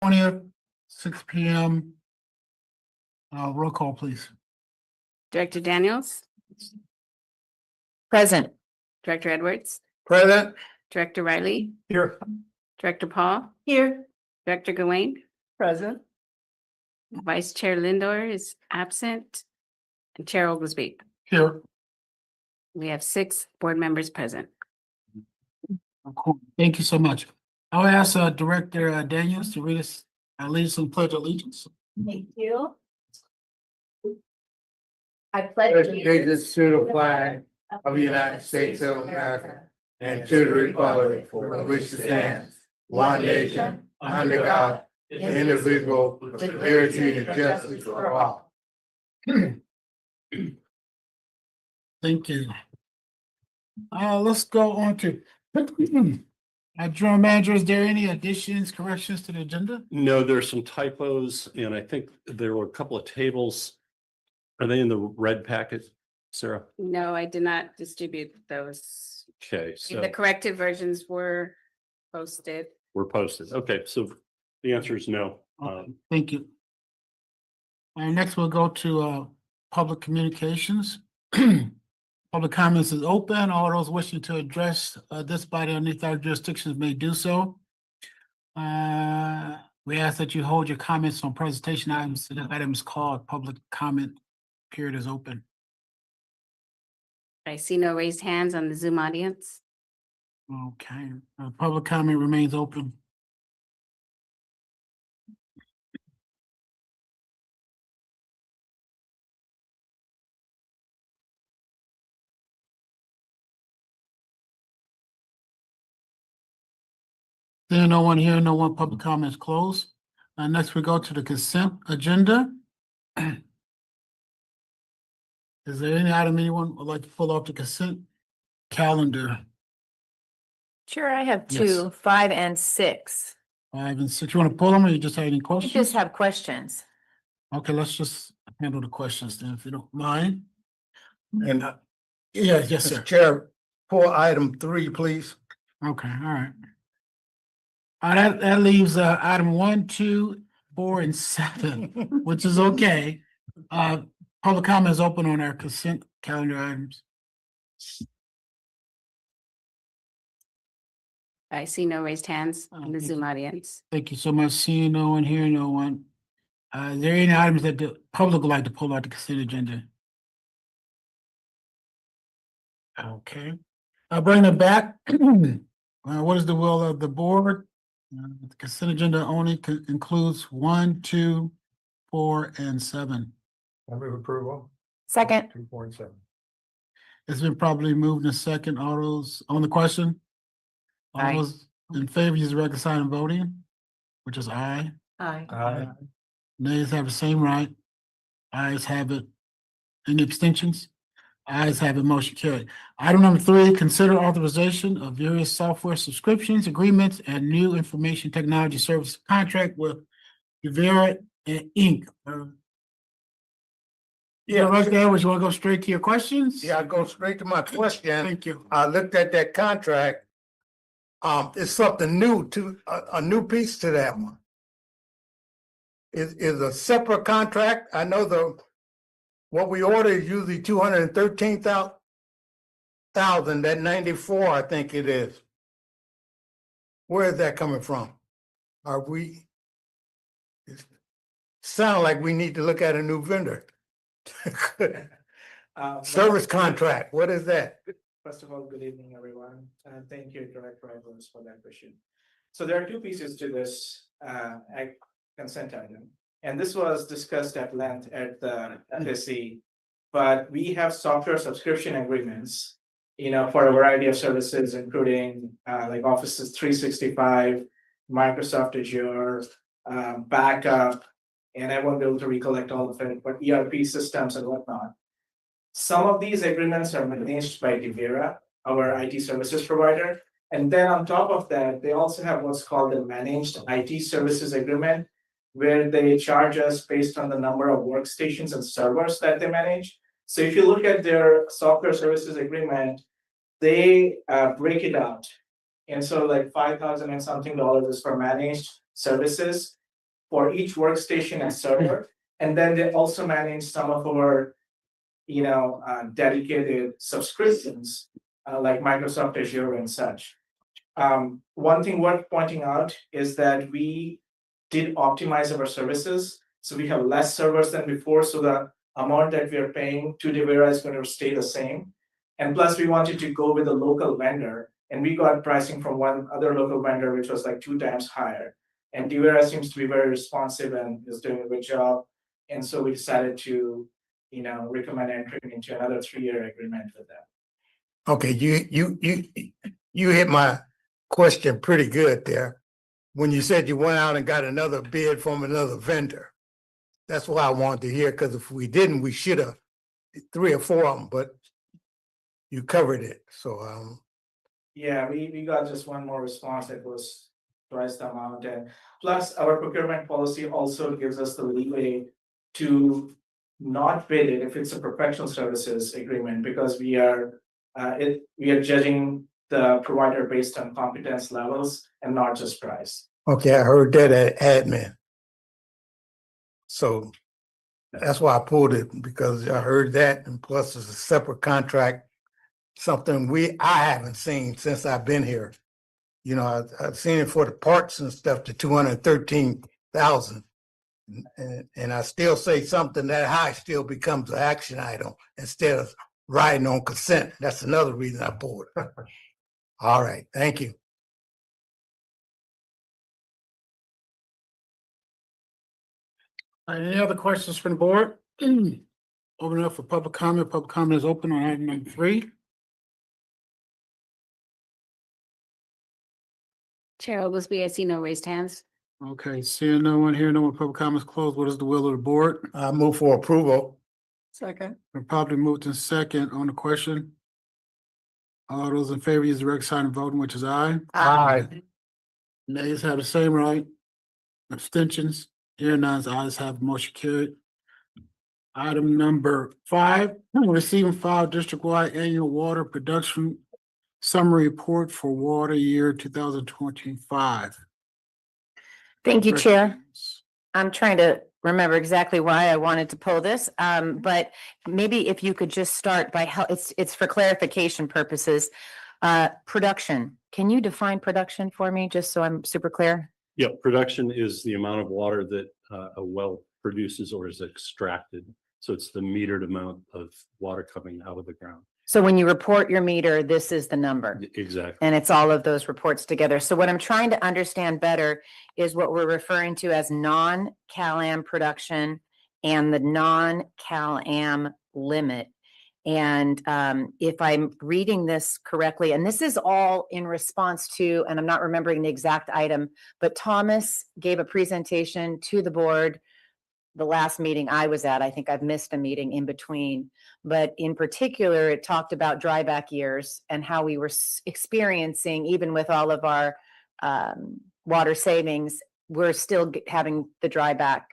20th, 6 p.m. Roll call, please. Director Daniels, Present. Director Edwards, Present. Director Riley, Here. Director Paul, Here. Director Gawain, Present. Vice Chair Lindor is absent, and Chair Oglesby. Here. We have 6 board members present. Cool. Thank you so much. I'll ask Director Daniels to read us lead us in pledge of allegiance. Thank you. I pledge allegiance to the flag of the United States of America and to the republic for which it stands, one nation, under God, indivisible, with liberty and justice for all. Thank you. Let's go on to General Manager. Is there any additions, corrections to the agenda? No, there's some typos, and I think there were a couple of tables. Are they in the red packet, Sarah? No, I did not distribute those. Okay, so The corrected versions were posted. we're posted. Okay, so the answer is no. Thank you. And next we'll go to public communications. Public comments is open. All those wishing to address this body underneath our jurisdictions may do so. We ask that you hold your comments on presentation items. The item is called public comment period is open. I see no raised hands on the Zoom audience. Okay, public comment remains open. There no one here, no one public comments closed. Next we go to the consent agenda. Is there any item anyone would like to pull off the consent calendar? Sure, I have Yes. 2, 5 and 6. 5 and 6, you want to pull them or you just have any I questions? just have questions. Okay, let's just handle the questions then, if you don't mind. And Yes, sir. Mr. Chair, pull item 3, please. Okay, all right. That leaves item 1, 2, 4, and 7, which is okay. Public comment is open on our consent calendar items. I see no raised hands on the Zoom audience. Thank you so much. Seeing no one, hearing no one. Is there any items that the public would like to pull out the consent agenda? Okay, I'll bring it back. What is the will of the board? The consent agenda only includes 1, 2, 4, and 7. I move approval. Second. 2, 4, and 7. It's been probably moved in second. All those on the question? All Aye. those in favor, use the record sign of voting, which is aye. Aye. Aye. Nays have the same right. Ayes have it. Any abstentions? Ayes have it, motion carried. Item number 3, consider authorization of various software subscriptions, agreements, and new information technology service contract with Rivera and Inc. Yeah, right there, would you want to go straight to your questions? Yeah, I'll go straight to my question. Thank you. I looked at that contract. It's something new to, a new piece to that one. Is a separate contract. I know what we order is usually 213,000, that 94, I think it is. Where is that coming from? It sound like we need to look at a new vendor. Service contract, what is that? First of all, good evening, everyone, and thank you, Director Edwards, for that question. So there are 2 pieces to this consent item, and this was discussed at length at the FSC. But we have software subscription agreements, for a variety of services, including like Office 365, Microsoft Azure, backup, and I won't be able to recollect all of it, but ERP systems and whatnot. Some of these agreements are managed by Rivera, our IT services provider. And then on top of that, they also have what's called the managed IT services agreement, where they charge us based on the number of workstations and servers that they manage. So if you look at their software services agreement, they break it out. And so like $5,000 and something is for managed services, for each workstation and server. And then they also manage some of our, dedicated subscriptions, like Microsoft Azure and such. One thing worth pointing out is that we did optimize our services. So we have less servers than before. So the amount that we are paying to Devera is going to stay the same. And plus, we wanted to go with a local vendor, and we got pricing from one other local vendor, which was like 2 times higher. And Devera seems to be very responsive and is doing a good job. And so we decided to, recommend entering into another 3-year agreement with them. Okay, you hit my question pretty good there. When you said you went out and got another bid from another vendor. That's what I wanted to hear, because if we didn't, we should have 3 or 4 of them, but you covered it, so Yeah, we got just one more response that was twice the amount. And plus, our procurement policy also gives us the leeway to not bid it if it's a professional services agreement, because we are judging the provider based on competence levels and not just price. okay, I heard that at admin. So that's why I pulled it, because I heard that, and plus it's a separate contract, something I haven't seen since I've been here. I've seen it for the parts and stuff, the 213,000. And I still say something that high still becomes an action item instead of riding on consent. That's another reason I pulled it. All right, thank you. Any other questions from the board? Open it up for public comment. Public comment is open on item number 3. Chair Oglesby, I see no raised hands. Okay, seeing no one here, no more public comments closed. What is the will of the board? I move for approval. Second. Been properly moved in second on the question. All those in favor use the correct sign of voting, which is aye. Aye. Nays have the same right. Abstentions, here none, ayes have, motion carried. Item number 5, receive and file district-wide annual water production summary report for water year 2025. Thank you, Chair. I'm trying to remember exactly why I wanted to pull this, but maybe if you could just start by it's for clarification purposes. Production, can you define production for me, just so I'm super clear? Yeah, production is the amount of water that a well produces or is extracted. So it's the metered amount of water coming out of the ground. So when you report your meter, this is the number. Exactly. And it's all of those reports together. So what I'm trying to understand better is what we're referring to as non-Cal-Am production and the non-Cal-Am limit. And if I'm reading this correctly, and this is all in response to, and I'm not remembering the exact item, but Thomas gave a presentation to the board the last meeting I was at. I think I've missed a meeting in between, but in particular, it talked about dryback years and how we were experiencing, even with all of our water savings, we're still having the dryback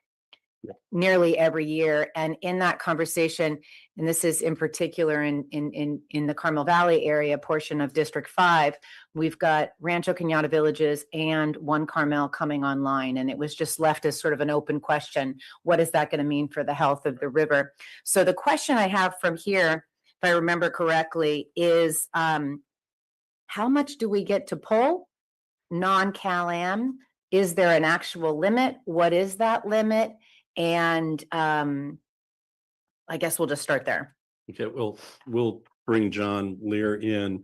nearly every year. And in that conversation, and this is in particular in the Carmel Valley area portion of District 5, we've got Rancho Cañada Villages and One Carmel coming online. And it was just left as sort of an open question. What is that going to mean for the health of the river? So the question I have from here, if I remember correctly, is how much do we get to pull non-Cal-Am? Is there an actual limit? What is that limit? And I guess we'll just start there. Okay, we'll bring John Lear in.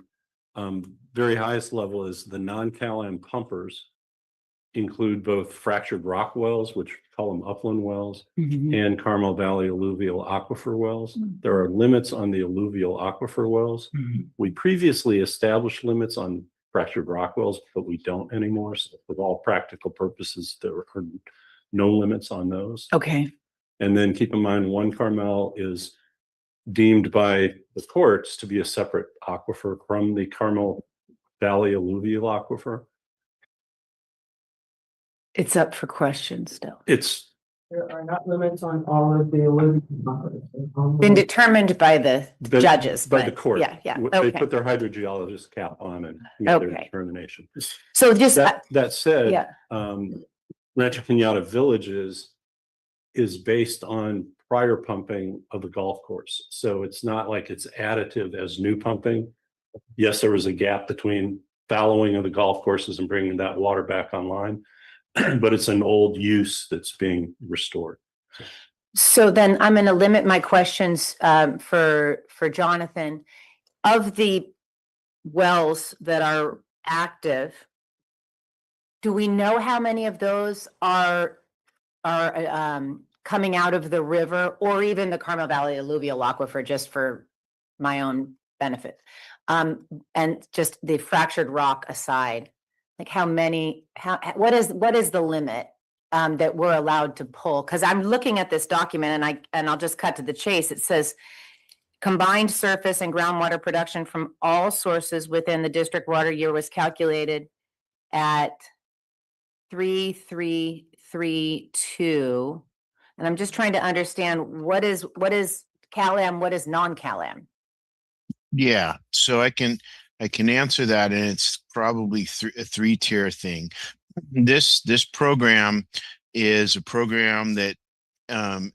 Very highest level is the non-Cal-Am pumpers include both fractured rock wells, which we call them upland wells, and Carmel Valley alluvial aquifer wells. There are limits on the alluvial aquifer wells. We previously established limits on fractured rock wells, but we don't anymore. So for all practical purposes, there are no limits on those. Okay. And then keep in mind, One Carmel is deemed by the courts to be a separate aquifer from the Carmel Valley alluvial aquifer. It's up for question still. It's There are not limits on all of the alluvial buffers. Been determined by the the- judges. by the but court. Yeah, yeah. They Okay. put their hydrogeologist cap on and make their Okay. determination. So just, That said, yeah, Rancho Cañada Villages is based on prior pumping of the golf course. So it's not like it's additive as new pumping. Yes, there was a gap between fallowing of the golf courses and bringing that water back online, but it's an old use that's being restored. So then I'm going to limit my questions for Jonathan. Of the wells that are active, do we know how many of those are coming out of the river or even the Carmel Valley alluvial aquifer, just for my own benefit? And just the fractured rock aside, like how many, what is the limit that we're allowed to pull? Because I'm looking at this document and I'll just cut to the chase. It says combined surface and groundwater production from all sources within the district water year was calculated at 3,332. And I'm just trying to understand what is CalAm, what is non-CalAm? Yeah, so I can answer that, and it's probably a three-tier thing. This program is a program that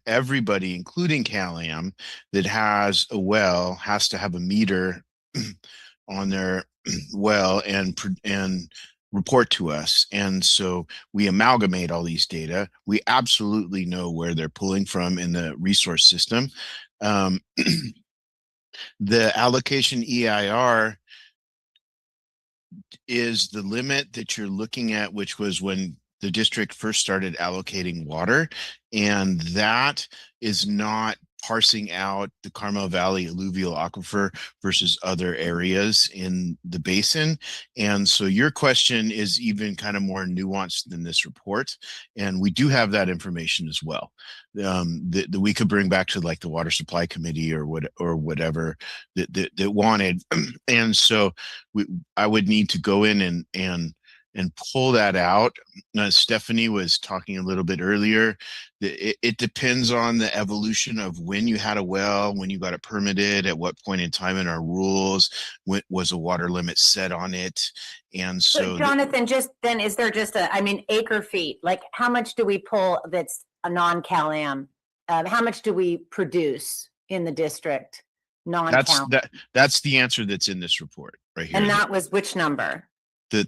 everybody, including CalAm, that has a well has to have a meter on their well and report to us. And so we amalgamate all these data. We absolutely know where they're pulling from in the resource system. The allocation EIR is the limit that you're looking at, which was when the district first started allocating water. And that is not parsing out the Carmel Valley alluvial aquifer versus other areas in the basin. And so your question is even kind of more nuanced than this report. And we do have that information as well, that we could bring back to like the Water Supply Committee or whatever that wanted. And so I would need to go in and pull that out. Stephanie was talking a little bit earlier. It depends on the evolution of when you had a well, when you got it permitted, at what point in time in our rules, when was a water limit set on it. And so Jonathan, is there just acre feet, like how much do we pull that's a non-CalAm? How much do we produce in the district? Non-CalAm. That's the answer that's in this report right here. And that was which number? The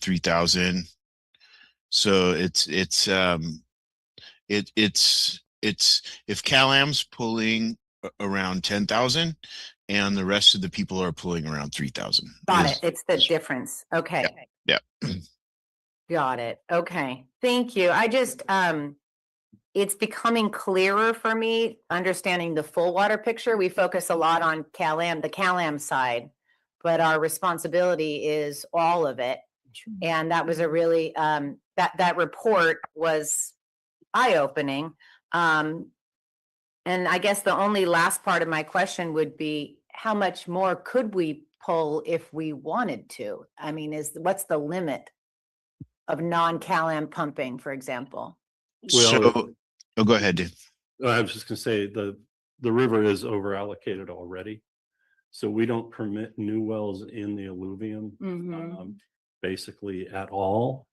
3,000. So it's if CalAm's pulling around 10,000 and the rest of the people are pulling around 3,000. Got it. It's the difference. Okay. Yeah. Got it. Okay. Thank you. I just, it's becoming clearer for me, understanding the full water picture. We focus a lot on CalAm, the CalAm side, but our responsibility is all of it. And that was a really, that report was eye-opening. And I guess the only last part of my question would be, how much more could we pull if we wanted to? I mean, what's the limit of non-CalAm pumping, for example? Well, go ahead, Dave. I was just gonna say the river is over allocated already. So we don't permit new wells in the alluvium basically at all,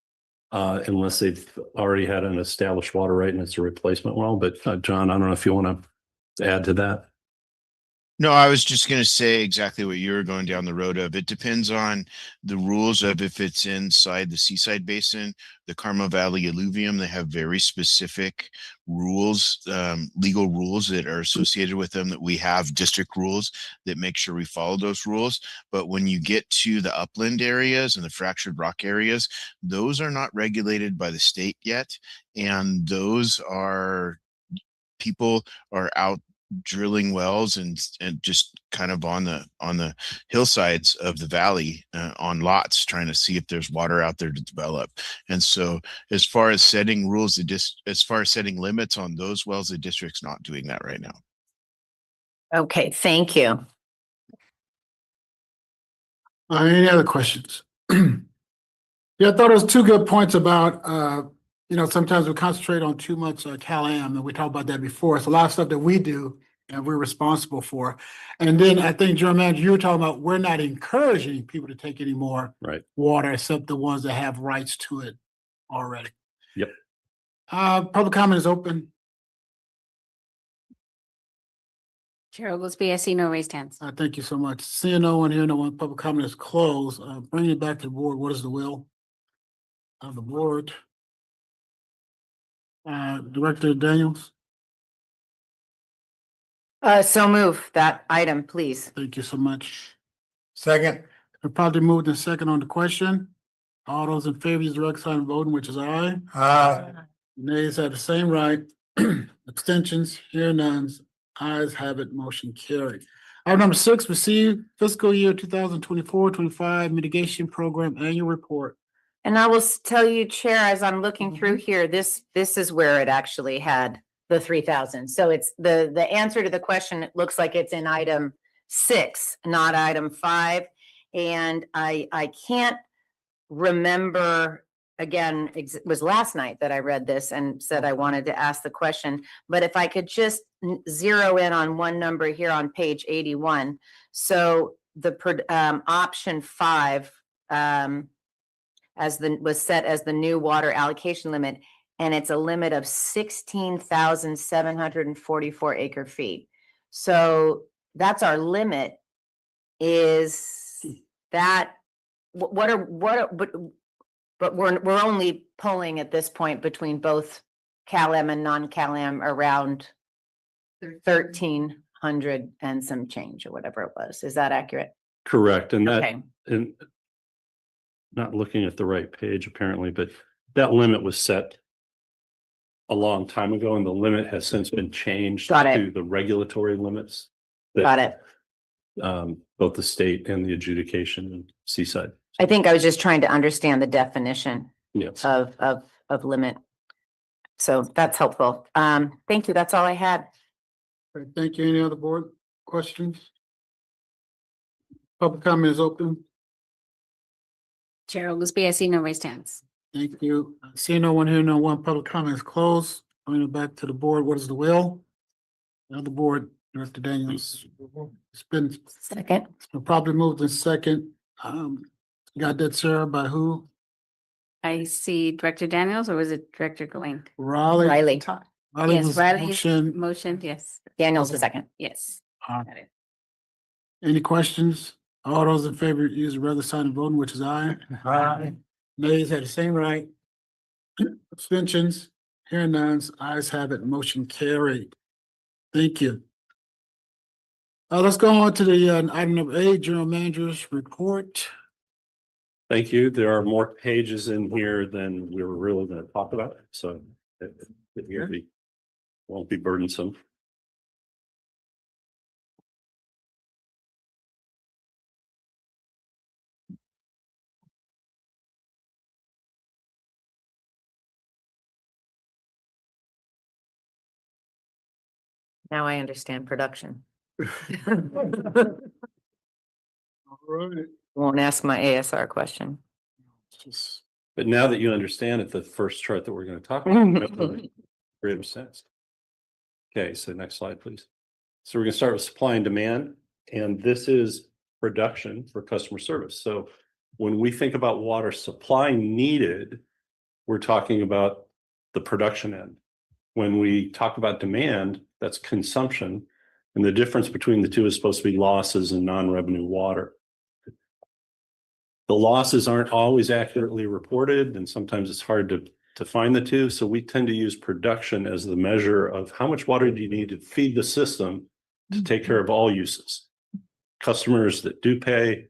unless they've already had an established water right and it's a replacement well. But John, I don't know if you want to add to that. No, I was just going to say exactly what you were going down the road of. It depends on the rules of if it's inside the Seaside Basin, the Carmel Valley alluvium. They have very specific rules, legal rules that are associated with them, that we have district rules that make sure we follow those rules. But when you get to the upland areas and the fractured rock areas, those are not regulated by the state yet. And those are, people are out drilling wells and just kind of on the hillsides of the valley on lots, trying to see if there's water out there to develop. And so as far as setting rules, as far as setting limits on those wells, the district's not doing that right now. Okay, thank you. Any other questions? Yeah, I thought it was two good points about, sometimes we concentrate on too much CalAm, and we talked about that before. It's a lot of stuff that we do and we're responsible for. And then I think, General Manager, you were talking about we're not encouraging people to take any more water except the ones that have rights to it already. Yep. Public comment is open. Chair Oglesby, I see no raised hands. Thank you so much. Seeing no one here, no one, public comment is closed. Bringing it back to the board, what is the will of the board? Director Daniels, So move that item, please. thank you so much. Second. Probably moved in second on the question. All those in favor use the right sign of voting, which is aye. Aye. Nays have the same right. Abstentions, here none. Ayes have it, motion carried. Item number 6, receive fiscal year 2024-25 mitigation program annual report. And I will tell you, Chair, as I'm looking through here, this is where it actually had the 3,000. So it's the answer to the question, it looks like it's in item 6, not item 5. And I can't remember, again, it was last night that I read this and said I wanted to ask the question, but if I could just zero in on one number here on page 81. So the option 5 was set as the new water allocation limit, and it's a limit of 16,744 acre feet. So that's our limit. Is that but we're only pulling at this point between both CalM and non-CalM around 1,300 and some change or whatever it was. Is that accurate? Correct. And that, Okay. and not looking at the right page apparently, but that limit was set a long time ago, and the limit has since been changed Got it. to the regulatory limits. Got it. Both the state and the adjudication and seaside. I think I was just trying to understand the definition Yes. of limit. So that's helpful. Thank you. That's all I had. All right, thank you. Any other board questions? Public comment is open. Chair Oglesby, I see no raised hands. Thank you. Seeing no one here, no one, public comment is closed. Bring it back to the board. What is the will? Now the board, Director Daniels. It's been Second. probably moved in second. Got that, Sarah, by who? I see Director Daniels, or was it Director Gawain? Riley. Riley. Riley Yes, was Riley's motion. motion, yes, Daniel's a second. yes. Uh, Got it. Any questions? All those in favor use the regular sign of voting, which is aye. Aye. Nays have the same right. Abstentions, hearing none, ayes have it, motion carried. Thank you. Let's go on to the item number 8, General Manager's report. Thank you. There are more pages in here than we were really going to talk about, so it won't be burdensome. Now I understand production. All right. Won't ask my ASR question. But now that you understand it, the first chart that we're going to talk about makes greater sense. Okay, so next slide, please. So we're going to start with supply and demand, and this is production for customer service. So when we think about water supply needed, we're talking about the production end. When we talk about demand, that's consumption, and the difference between the two is supposed to be losses and non-revenue water. The losses aren't always accurately reported, and sometimes it's hard to find the two. So we tend to use production as the measure of how much water do you need to feed the system to take care of all uses. Customers that do pay,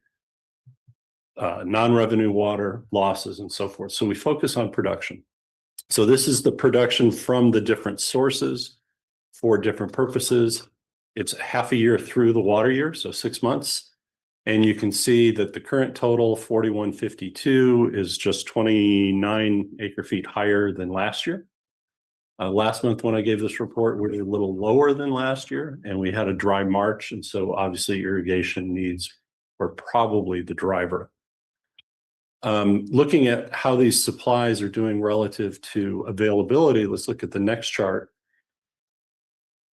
non-revenue water, losses, and so forth. So we focus on production. So this is the production from the different sources for different purposes. It's half a year through the water year, so 6 months. And you can see that the current total 4152 is just 29 acre feet higher than last year. Last month when I gave this report, we were a little lower than last year, and we had a dry March. And so obviously irrigation needs were probably the driver. Looking at how these supplies are doing relative to availability, let's look at the next chart.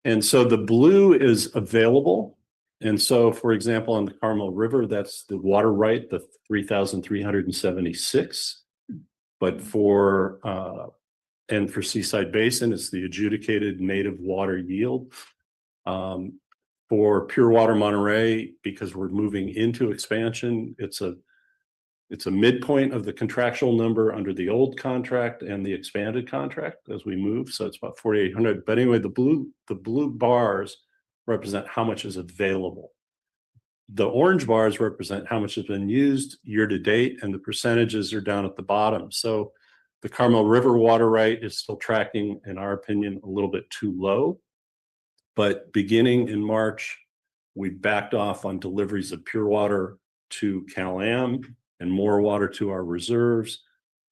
And so the blue is available. And so, for example, on the Carmel River, that's the water right, the 3,376. But for And for Seaside Basin, it's the adjudicated native water yield. For Pure Water Monterey, because we're moving into expansion, it's a midpoint of the contractual number under the old contract and the expanded contract as we move. So it's about 4,800. But anyway, the blue bars represent how much is available. The orange bars represent how much has been used year to date, and the percentages are down at the bottom. So the Carmel River water right is still tracking, in our opinion, a little bit too low. But beginning in March, we backed off on deliveries of pure water to Cal-Am and more water to our reserves.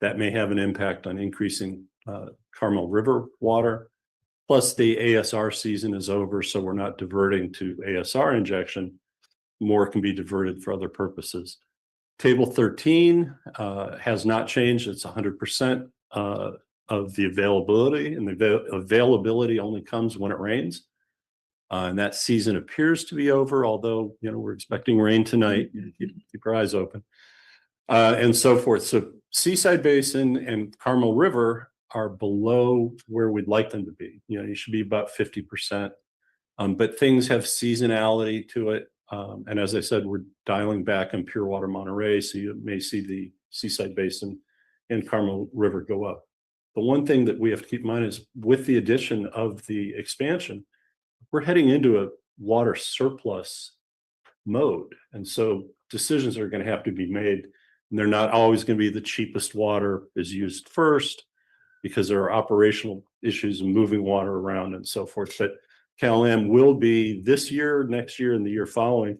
That may have an impact on increasing Carmel River water. Plus, the ASR season is over, so we're not diverting to ASR injection. More can be diverted for other purposes. Table 13 has not changed. It's 100% of the availability, and the availability only comes when it rains. And that season appears to be over, although, you know, we're expecting rain tonight. Keep your eyes open. And so forth. So Seaside Basin and Carmel River are below where we'd like them to be. You know, you should be about 50%. But things have seasonality to it. And as I said, we're dialing back on Pure Water Monterey, so you may see the Seaside Basin and Carmel River go up. The one thing that we have to keep in mind is with the addition of the expansion, we're heading into a water surplus mode. And so decisions are going to have to be made. And they're not always going to be the cheapest water is used first, because there are operational issues in moving water around and so forth. But Cal-Am will be this year, next year, and the year following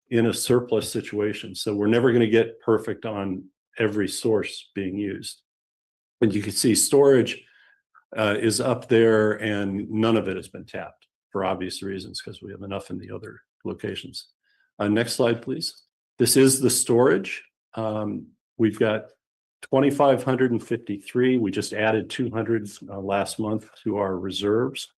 in a surplus situation. So we're never going to get perfect on every source being used. But you can see storage is up there, and none of it has been tapped for obvious reasons, because we have enough in the other locations. Next slide, please. This is the storage. We've got 2,553. We just added 200 last month to our reserves.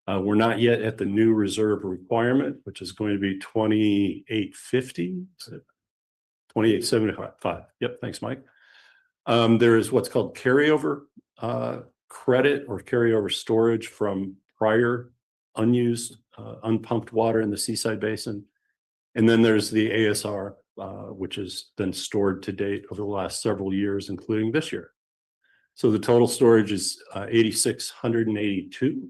We're not yet at the new reserve requirement, which is going to be 2,850, 2,875. Yep, thanks, Mike. There is what's called carryover credit or carryover storage from prior unused, unpumped water in the Seaside Basin. And then there's the ASR, which has been stored to date over the last several years, including this year. So the total storage is 8,682,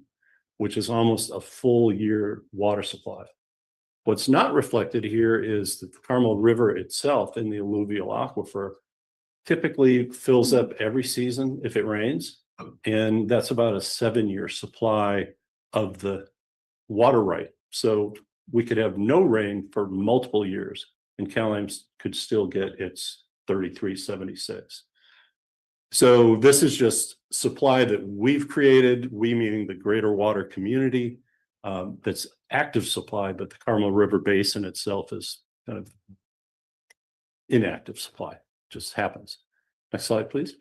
which is almost a full year water supply. What's not reflected here is that the Carmel River itself in the alluvial aquifer typically fills up every season if it rains. And that's about a 7-year supply of the water right. So we could have no rain for multiple years, and Cal-Am could still get its 3376. So this is just supply that we've created, we meaning the greater water community, that's active supply, but the Carmel River Basin itself is kind of inactive supply, just happens. Next slide, please.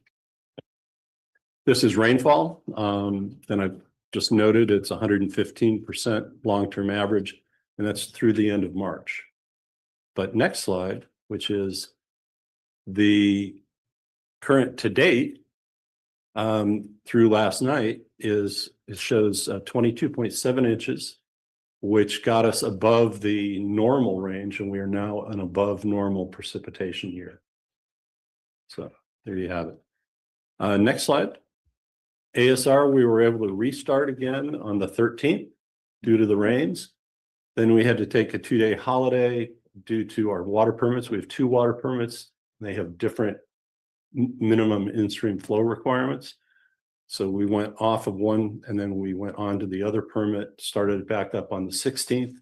This is rainfall. And I've just noted it's 115% long-term average, and that's through the end of March. But next slide, which is the current to date through last night, it shows 22.7 inches, which got us above the normal range, and we are now an above normal precipitation year. So there you have it. Next slide. ASR, we were able to restart again on the 13th due to the rains. Then we had to take a 2-day holiday due to our water permits. We have 2 water permits. They have different minimum in-stream flow requirements. So we went off of one, and then we went on to the other permit, started back up on the 16th.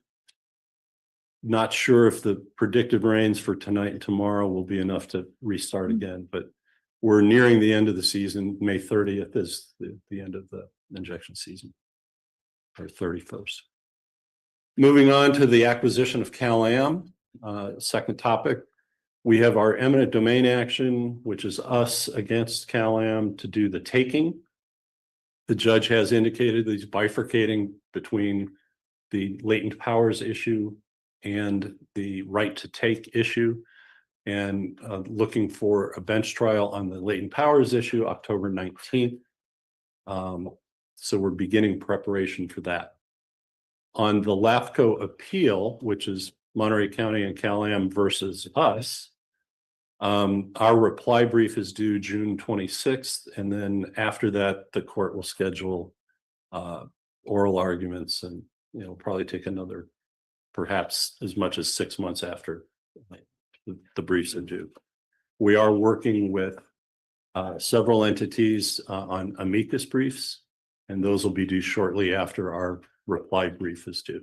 Not sure if the predicted rains for tonight and tomorrow will be enough to restart again, but we're nearing the end of the season. May 30th is the end of the injection season, or 31st. Moving on to the acquisition of Cal-Am, second topic. We have our eminent domain action, which is us against Cal-Am to do the taking. The judge has indicated that he's bifurcating between the latent powers issue and the right to take issue, and looking for a bench trial on the latent powers issue, October 19th. So we're beginning preparation for that. On the LAFCO appeal, which is Monterey County and Cal-Am versus us, our reply brief is due June 26th, and then after that, the court will schedule oral arguments, and probably take another, perhaps as much as 6 months after the briefs are due. We are working with several entities on amicus briefs, and those will be due shortly after our reply brief is due.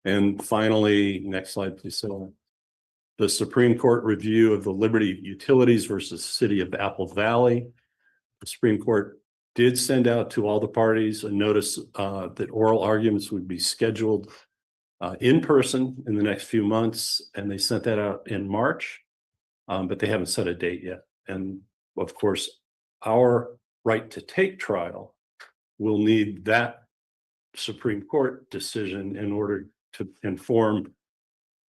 And finally, next slide, please. So the Supreme Court review of the Liberty Utilities versus City of Apple Valley. The Supreme Court did send out to all the parties a notice that oral arguments would be scheduled in person in the next few months, and they sent that out in March, but they haven't set a date yet. And of course, our right to take trial will need that Supreme Court decision in order to inform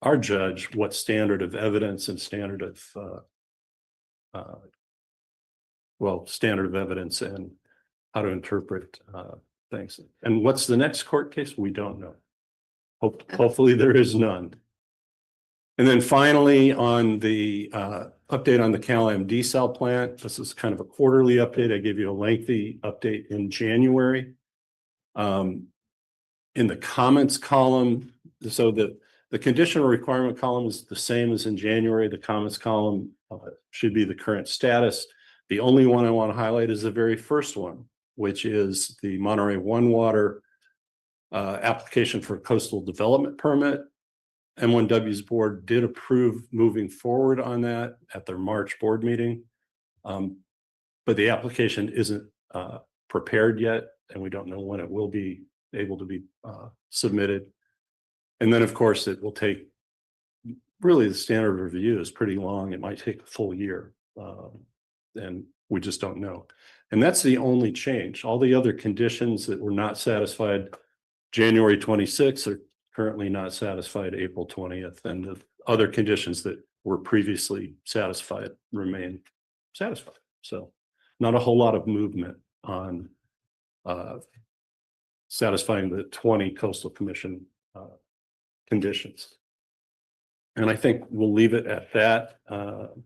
our judge what standard of evidence and standard of standard of evidence and how to interpret things. And what's the next court case? We don't know. Hopefully there is none. And then finally, on the update on the Cal-Am desal plant, this is kind of a quarterly update. I gave you a lengthy update in January. In the comments column, so the conditional requirement column is the same as in January. The comments column should be the current status. The only one I want to highlight is the very first one, which is the Monterey One Water application for coastal development permit. M1W's board did approve moving forward on that at their March board meeting. But the application isn't prepared yet, and we don't know when it will be able to be submitted. And then, of course, it will take, really the standard review is pretty long. It might take a full year, and we just don't know. And that's the only change. All the other conditions that were not satisfied January 26th are currently not satisfied April 20th, and the other conditions that were previously satisfied remain satisfied. So not a whole lot of movement on satisfying the 20 Coastal Commission conditions. And I think we'll leave it at that. And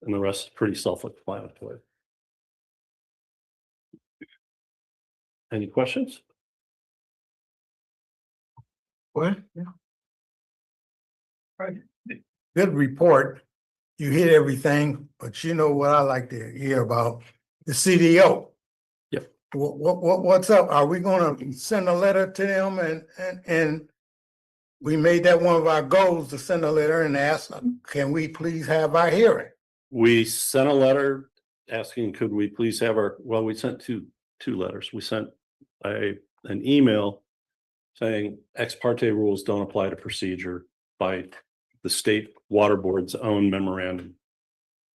the rest is pretty self-explanatory. Any questions? What? Good report. You hit everything, but you know what I like to hear about the CDO. Yep. What's up? Are we gonna send a letter to them and we made that one of our goals to send a letter and ask them, can we please have our hearing? We sent a letter asking, could we please have our, well, we sent two letters. We sent an email saying ex parte rules don't apply to procedure by the state water board's own memorandum.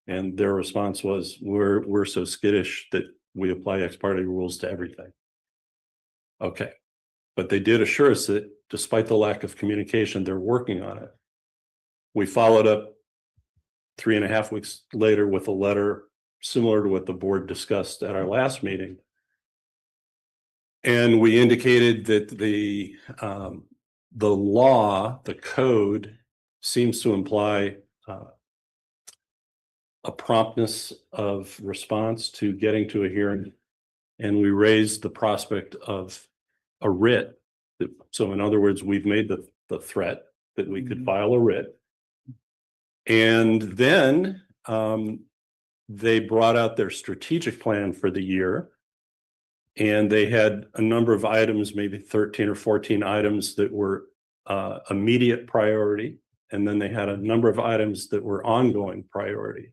And their response was, we're so skittish that we apply ex parte rules to everything. Okay. But they did assure us that despite the lack of communication, they're working on it. We followed up 3.5 weeks later with a letter similar to what the board discussed at our last meeting. And we indicated that the law, the code, seems to imply a promptness of response to getting to a hearing. And we raised the prospect of a writ. So in other words, we've made the threat that we could file a writ. And then they brought out their strategic plan for the year. And they had a number of items, maybe 13 or 14 items that were immediate priority. And then they had a number of items that were ongoing priority.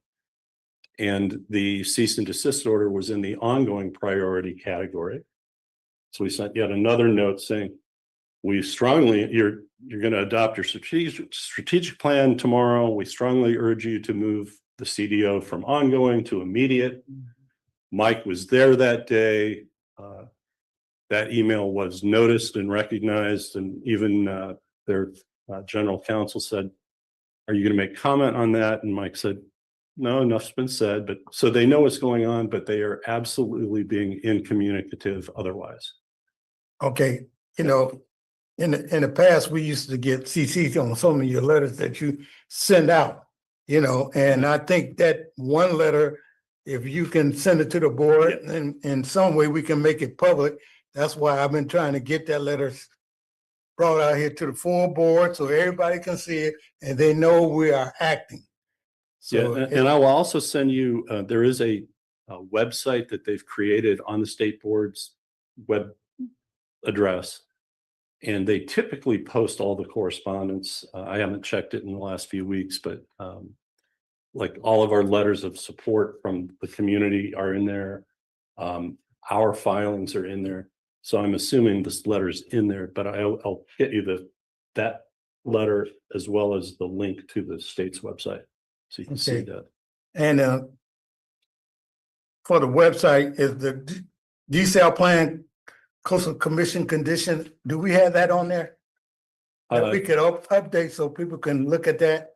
And the cease and desist order was in the ongoing priority category. So we sent yet another note saying, we strongly, you're going to adopt your strategic plan tomorrow. We strongly urge you to move the CDO from ongoing to immediate. Mike was there that day. That email was noticed and recognized, and even their general counsel said, are you going to make comment on that? And Mike said, no, enough's been said, but so they know what's going on, but they are absolutely being incommunicative otherwise. Okay, you know, in the past, we used to get CCs on some of your letters that you send out, you know, and I think that one letter, if you can send it to the board and in some way we can make it public, that's why I've been trying to get that letter brought out here to the full board so everybody can see it and they know we are acting. Yeah, So, and I will also send you, there is a website that they've created on the state board's web address. And they typically post all the correspondence. I haven't checked it in the last few weeks, but like all of our letters of support from the community are in there. Our filings are in there. So I'm assuming this letter's in there, but I'll get you that letter as well as the link to the state's website. So you can see Okay. that. and for the website, is the desal plan coastal commission condition, do we have that on there? That we could update so people can look at that?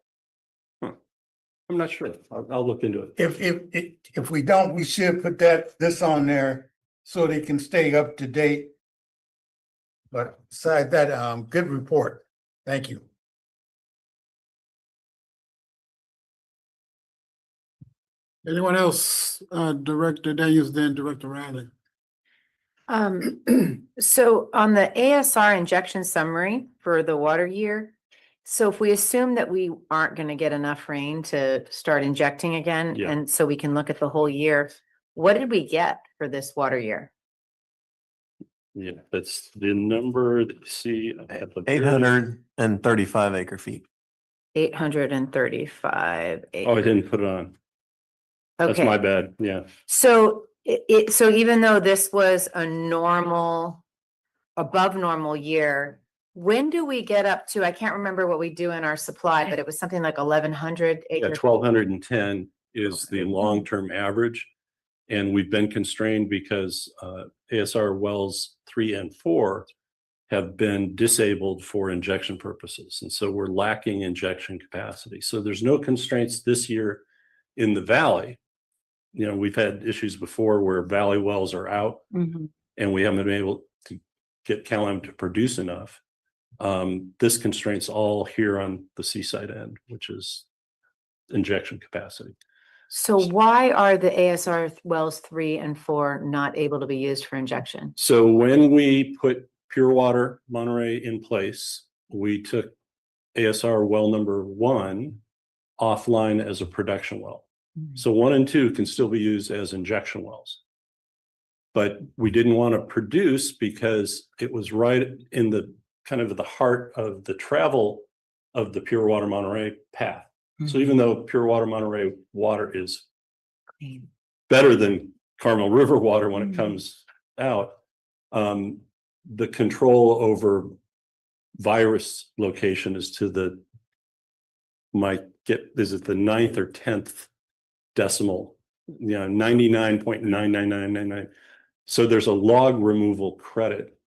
I'm not sure. I'll look into it. If we don't, we should put this on there so they can stay up to date. But besides that, good report. Thank you. Anyone else? Director Daniels, then Director Riley. So on the ASR injection summary for the water year, so if we assume that we aren't going to get enough rain to start injecting again, Yeah. and so we can look at the whole year, what did we get for this water year? Yeah, that's the number that you see. at the very- 835 acre feet. 835. Oh, I didn't put it on. That's my bad. Yeah. So so even though this was a normal, above normal year, when do we get up to, I can't remember what we do in our supply, but it was something like 1,100 Yeah, acres. 1,210 is the long-term average. And we've been constrained because ASR wells 3 and 4 have been disabled for injection purposes. And so we're lacking injection capacity. So there's no constraints this year in the valley. You know, we've had issues before where valley wells are out Mhm. and we haven't been able to get CalAm to produce enough. This constraints all here on the seaside end, which is injection capacity. So why are the ASR wells 3 and 4 not able to be used for injection? So when we put pure water Monterey in place, we took ASR well number 1 offline as a production well. So 1 and 2 can still be used as injection wells. But we didn't want to produce because it was right in the kind of the heart of the travel of the pure water Monterey path. So even though pure water Monterey water is Clean. better than Carmel River water when it comes out, the control over virus location is to the, is it the 9th or 10th decimal, 99.99999. So there's a log removal credit.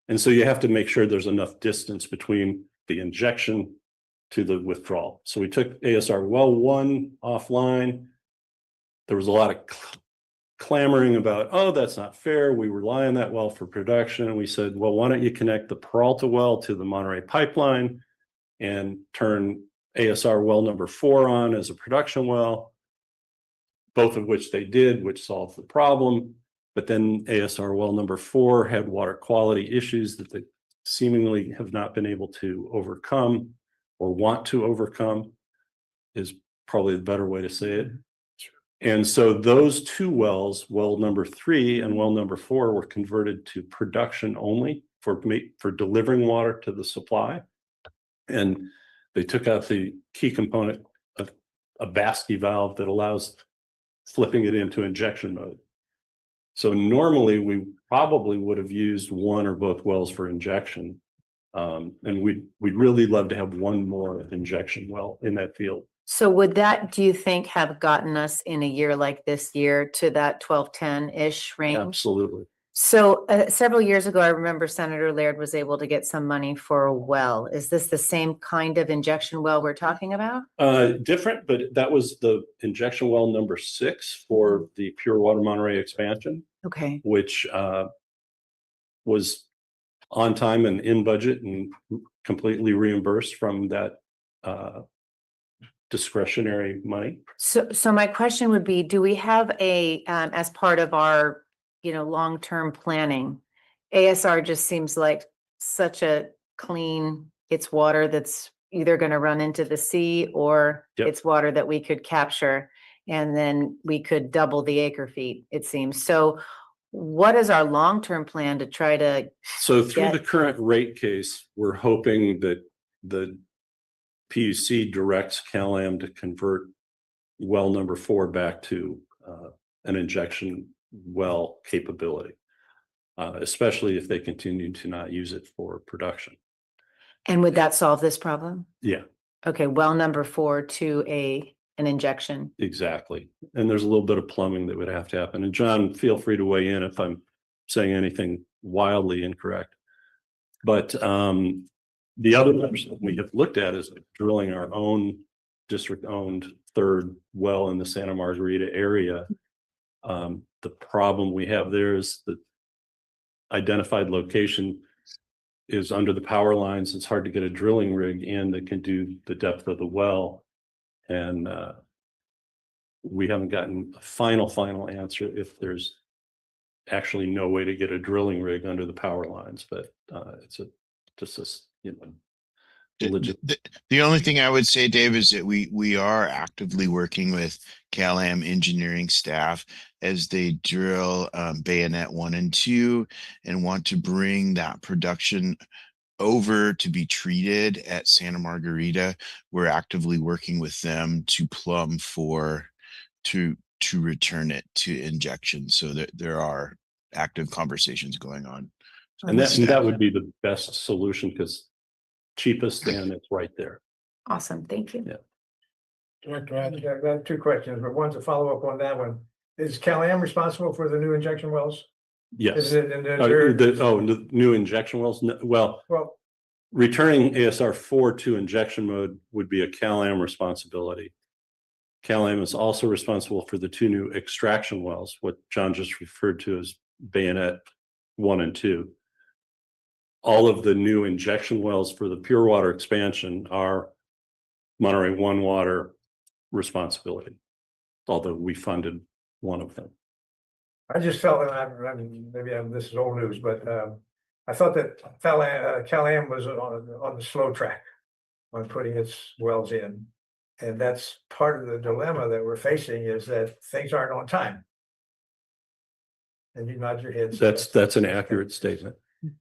And so you have to make sure there's enough distance between the injection to the withdrawal. So we took ASR well 1 offline. There was a lot of clamoring about, oh, that's not fair. We rely on that well for production. And we said, well, why don't you connect the Peralta well to the Monterey pipeline and turn ASR well number 4 on as a production well, both of which they did, which solved the problem. But then ASR well number 4 had water quality issues that they seemingly have not been able to overcome or want to overcome, is probably the better way to say it. And so those 2 wells, well number 3 and well number 4, were converted to production only for delivering water to the supply. And they took out the key component of a Baskey valve that allows flipping it into injection mode. So normally we probably would have used 1 or both wells for injection. And we'd really love to have 1 more injection well in that field. So would that, do you think, have gotten us in a year like this year to that 1210-ish range? Absolutely. So several years ago, I remember Senator Laird was able to get some money for a well. Is this the same kind of injection well we're talking about? Different, but that was the injection well number 6 for the Pure Water Monterey expansion, Okay, which was on time and in budget and completely reimbursed from that discretionary money. so my question would be, do we have a, as part of our, long-term planning? ASR just seems like such a clean, it's water that's either gonna run into the sea or Yep. it's water that we could capture. And then we could double the acre feet, it seems. So what is our long-term plan to try to, So through the Get- current rate case, we're hoping that the PUC directs CalAm to convert well number 4 back to an injection well capability, especially if they continue to not use it for production. and would that solve this problem? Yeah, Okay, well, number 4 to an injection. exactly. And there's a little bit of plumbing that would have to happen. And John, feel free to weigh in if I'm saying anything wildly incorrect. But the other option we have looked at is drilling our own district-owned 3rd well in the Santa Margarita area. The problem we have there is the identified location is under the power lines. It's hard to get a drilling rig in that can do the depth of the well. And we haven't gotten a final answer if there's actually no way to get a drilling rig under the power lines, but it's legit. The only thing I would say, Dave, is that we are actively working with CalAm engineering staff as they drill Bayonet 1 and 2 and want to bring that production over to be treated at Santa Margarita. We're actively working with them to plumb to return it to injection, so that there are active conversations going on. And that would be the best solution because cheapest and it's right there. Awesome, thank you. Yeah. Director Adams. I have 2 questions, but one's a follow-up on that one. Is CalAm responsible for the new injection wells? Yes. Is it, and then there, The new injection wells. Well, well, returning ASR 4 to injection mode would be a CalAm responsibility. CalAm is also responsible for the 2 new extraction wells, what John just referred to as Bayonet 1 and 2. All of the new injection wells for the pure water expansion are Monterey One Water responsibility, although we funded one of them. I just felt, and this is old news, but I thought that CalAm was on the slow track on putting its wells in. And that's part of the dilemma that we're facing, is that things aren't on time. And you nod your head. That's an accurate statement.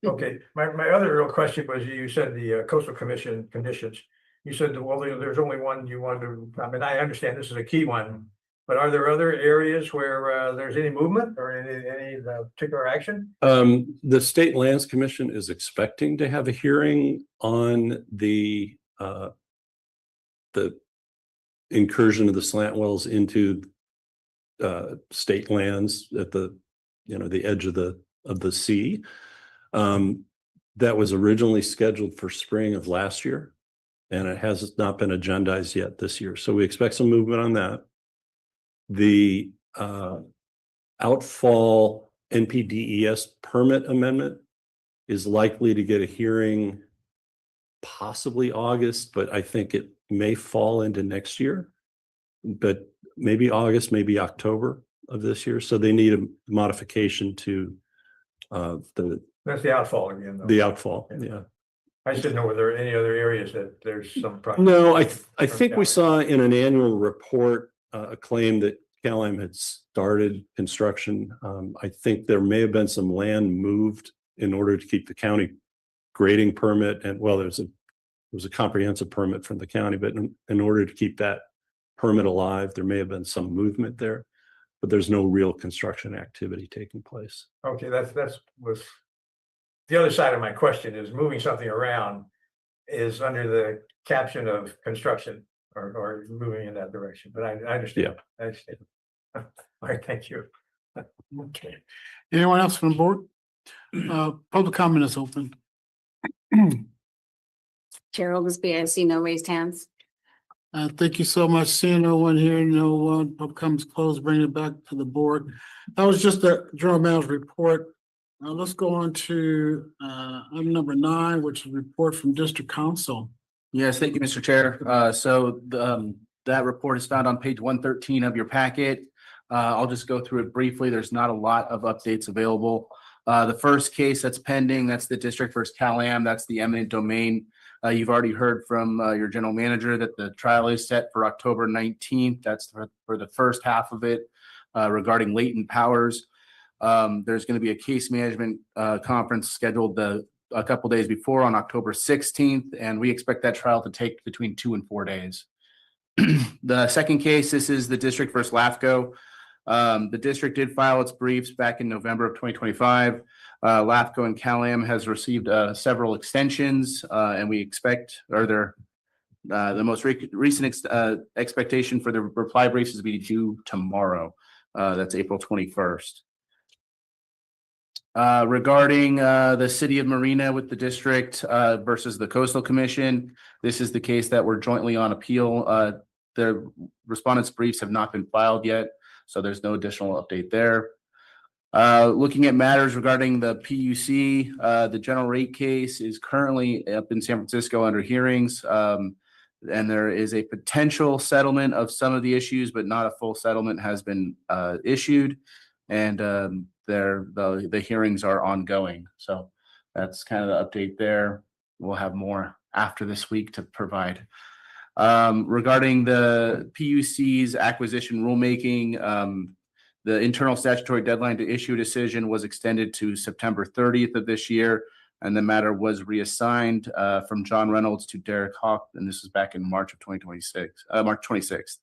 Okay, my other real question was, you said the coastal commission conditions. You said, well, there's only one you wanted to, I mean, I understand this is a key one, but are there other areas where there's any movement or any particular action? The State Lands Commission is expecting to have a hearing on the incursion of the slant wells into state lands at the edge of the sea. That was originally scheduled for spring of last year, and it has not been agendized yet this year. So we expect some movement on that. The outfall NPDES permit amendment is likely to get a hearing possibly August, but I think it may fall into next year, but maybe August, maybe October of this year. So they need a modification to That's the outfall again, though. the outfall. Yeah. I just didn't know whether there are any other areas that there's some problem. No, I think we saw in an annual report a claim that CalAm had started construction. I think there may have been some land moved in order to keep the county grading permit, and well, there was a comprehensive permit from the county, but in order to keep that permit alive, there may have been some movement there, but there's no real construction activity taking place. Okay, that's was the other side of my question, is moving something around is under the caption of construction or moving in that direction, but I understand. Yeah. I understand. All right, thank you. Okay. Anyone else from the board? Public comment is open. Chair Oglesby, I see no raised hands. Thank you so much. Seeing no one here, no one, public comments closed, bring it back to the board. That was just a general manager's report. Now let's go on to item number 9, which is report from district council. Yes, thank you, Mr. Chair. That report is found on page 113 of your packet. I'll just go through it briefly. There's not a lot of updates available. The first case that's pending, that's the district versus Cal-Am. That's the eminent domain. You've already heard from your general manager that the trial is set for October 19th. That's for the first half of it regarding latent powers. There's going to be a case management conference scheduled a couple days before on October 16th, and we expect that trial to take between 2 and 4 days. The second case, this is the district versus LAFCO. The district did file its briefs back in November of 2025. LAFCO and Cal-Am has received several extensions, and we expect, the most recent expectation for the reply briefs is to be due tomorrow. That's April 21st. Regarding the city of Marina with the district versus the Coastal Commission, this is the case that we're jointly on appeal. The respondents' briefs have not been filed yet, so there's no additional update there. Looking at matters regarding the PUC, the general rate case is currently up in San Francisco under hearings. And there is a potential settlement of some of the issues, but not a full settlement has been issued. And the hearings are ongoing. So that's kind of the update there. We'll have more after this week to provide. Regarding the PUC's acquisition rulemaking, the internal statutory deadline to issue a decision was extended to September 30th of this year, and the matter was reassigned from John Reynolds to Derek Hawk, and this was back in March of 2026, March 26th.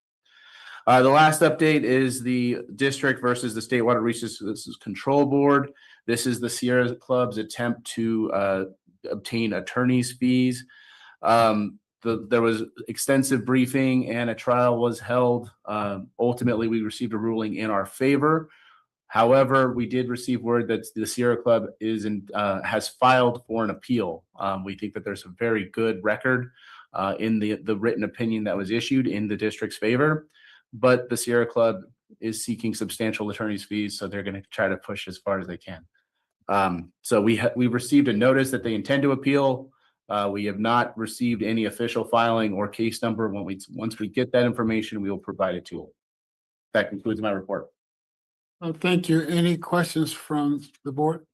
The last update is the district versus the State Water Resources Control Board. This is the Sierra Club's attempt to obtain attorney's fees. There was extensive briefing and a trial was held. Ultimately, we received a ruling in our favor. However, we did receive word that the Sierra Club has filed for an appeal. We think that there's a very good record in the written opinion that was issued in the district's favor, but the Sierra Club is seeking substantial attorney's fees, so they're going to try to push as far as they can. So we received a notice that they intend to appeal. We have not received any official filing or case number. Once we get that information, we will provide it to you. That concludes my report. Thank you. Any questions from the board?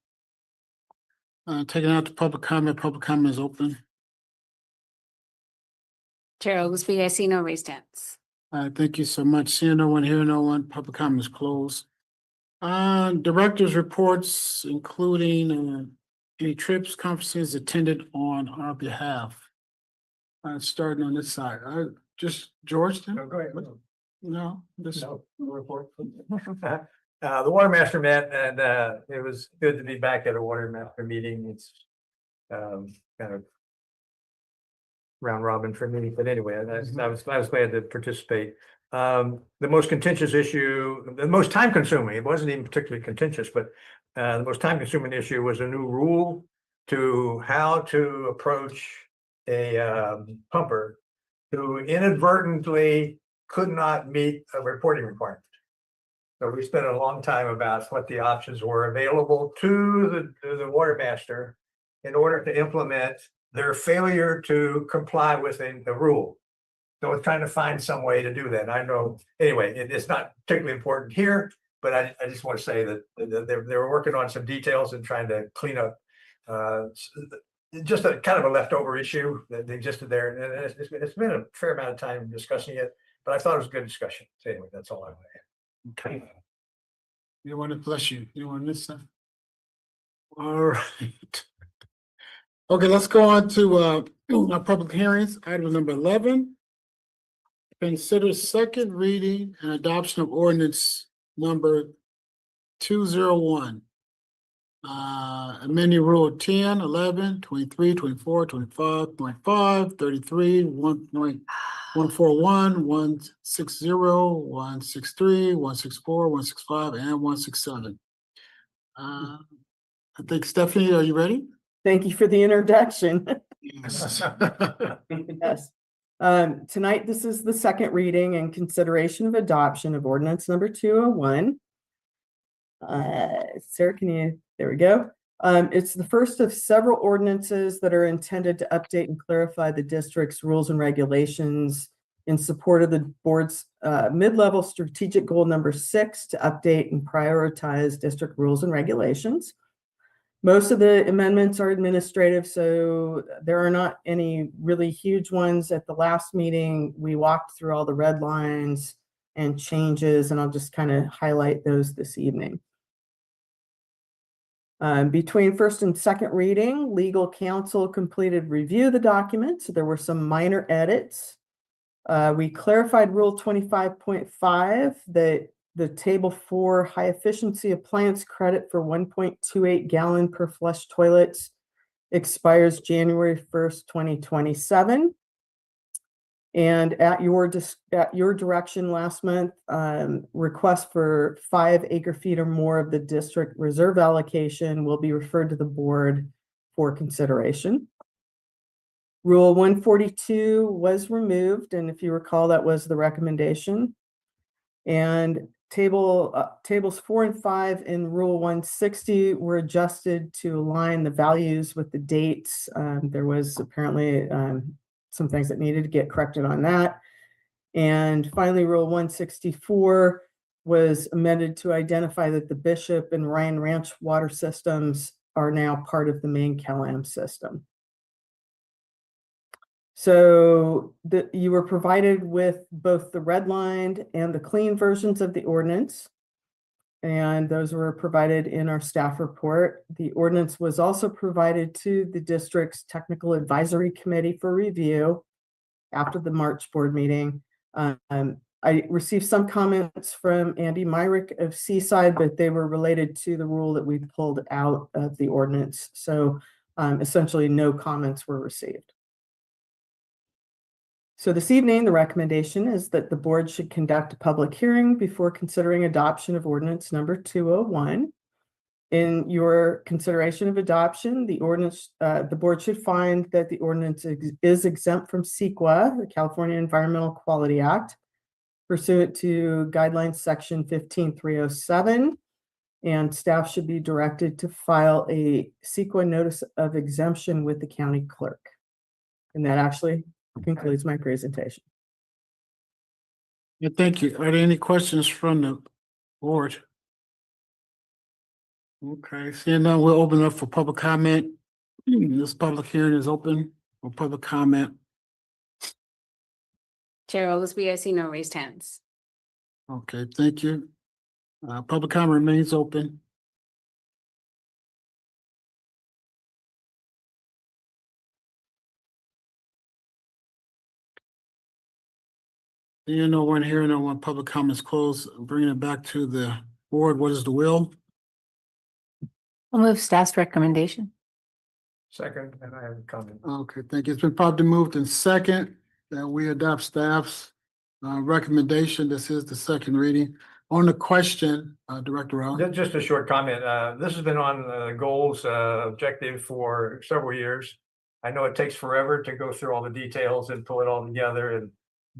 Taking out to public comment. Public comment is open. Chair Oglesby, I see no raised hands. Thank you so much. Seeing no one, hearing no one, public comment is closed. Directors' reports, including any trips, conferences attended on our behalf. Starting on this side, just George. No, go ahead. No, this. No report. The Water Master met, and it was good to be back at a Water Master meeting. It's kind of round robin for me, but anyway, I was glad to participate. The most contentious issue, the most time consuming, it wasn't even particularly contentious, but the most time consuming issue was a new rule to how to approach a pumper who inadvertently could not meet a reporting requirement. So we spent a long time about what the options were available to the Water Master in order to implement their failure to comply with the rule. So it's trying to find some way to do that. I know, anyway, it's not particularly important here, but I just want to say that they were working on some details and trying to clean up just a kind of a leftover issue that existed there. And it's been a fair amount of time discussing it, but I thought it was a good discussion. So anyway, that's all I want to add. Okay. You want to bless you. You want this stuff? All right. Okay, let's go on to our public hearings. Item number 11. Consider second reading and adoption of ordinance number 201. Amending rule 10, 11, 23, 24, 25.5, 33, 1. 141, 160, 163, 164, 165, and 167. I think Stephanie, are you ready? Thank you for the introduction. Yes. Yes. Tonight, this is the second reading and consideration of adoption of ordinance number 201. Sarah, there we go. It's the first of several ordinances that are intended to update and clarify the district's rules and regulations in support of the board's mid-level strategic goal number 6 to update and prioritize district rules and regulations. Most of the amendments are administrative, so there are not any really huge ones. At the last meeting, we walked through all the red lines and changes, and I'll just kind of highlight those this evening. Between first and second reading, legal counsel completed review of the document. So there were some minor edits. We clarified Rule 25.5 that the table 4 high efficiency appliance credit for 1.28 gallon per flush toilets expires January 1st, 2027. And at your direction last month, request for 5 acre-feet or more of the district reserve allocation will be referred to the board for consideration. Rule 142 was removed, and if you recall, that was the recommendation. And tables 4 and 5 in Rule 160 were adjusted to align the values with the dates. There was apparently some things that needed to get corrected on that. And finally, Rule 164 was amended to identify that the Bishop and Ryan Ranch water systems are now part of the main CalAm system. So you were provided with both the redlined and the clean versions of the ordinance. And those were provided in our staff report. The ordinance was also provided to the district's technical advisory committee for review after the March board meeting. I received some comments from Andy Myrick of Seaside, but they were related to the rule that we pulled out of the ordinance. So essentially no comments were received. So this evening, the recommendation is that the board should conduct a public hearing before considering adoption of ordinance number 201. In your consideration of adoption, the board should find that the ordinance is exempt from CEQA, the California Environmental Quality Act, pursuant to guidelines section 15307, and staff should be directed to file a CEQA notice of exemption with the county clerk. And that actually concludes my presentation. Yeah, thank you. Are there any questions from the board? Okay, seeing none, we'll open up for public comment. This public hearing is open for public comment. Chair Oglesby, I see no raised hands. Okay, thank you. Public comment remains open. No one here, no one. Public comments closed. Bringing it back to the board. What is the will? I'll move staff's recommendation. Second, and I have a comment. Okay, thank you. It's been properly moved in second that we adopt staff's recommendation. This is the second reading. On the question, Director Rowland. Just a short comment. This has been on the goals objective for several years. I know it takes forever to go through all the details and pull it all together and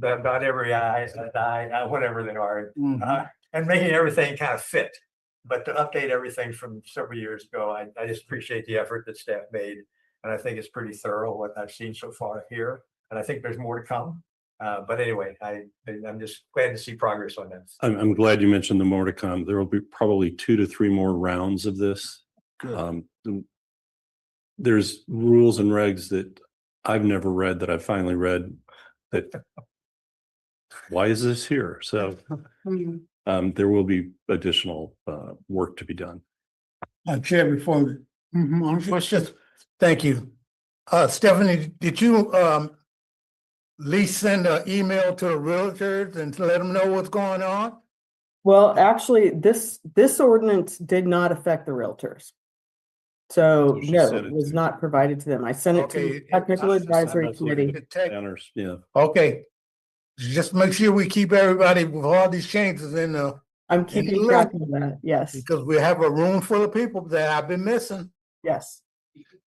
about every whatever they are, and making everything kind of fit. But to update everything from several years ago, I just appreciate the effort that staff made. And I think it's pretty thorough what I've seen so far here. And I think there's more to come. But anyway, I'm just glad to see progress on that. I'm glad you mentioned the more to come. There will be probably 2 to 3 more rounds of this. Good. There's rules and regs that I've never read that I finally read that why is this here? So there will be additional work to be done. Chair, before On question. thank you. Stephanie, did you at least send an email to the realtors and to let them know what's going on? Well, actually, this ordinance did not affect the realtors. So She no, sent it it was to- not provided to them. I sent it to Okay. the technical advisory That's what committee. Banners, yeah. Okay, Just make sure we keep everybody with all these changes in I'm And keeping you track look- of that. Yes, because we have a room full of people that I've been missing. yes.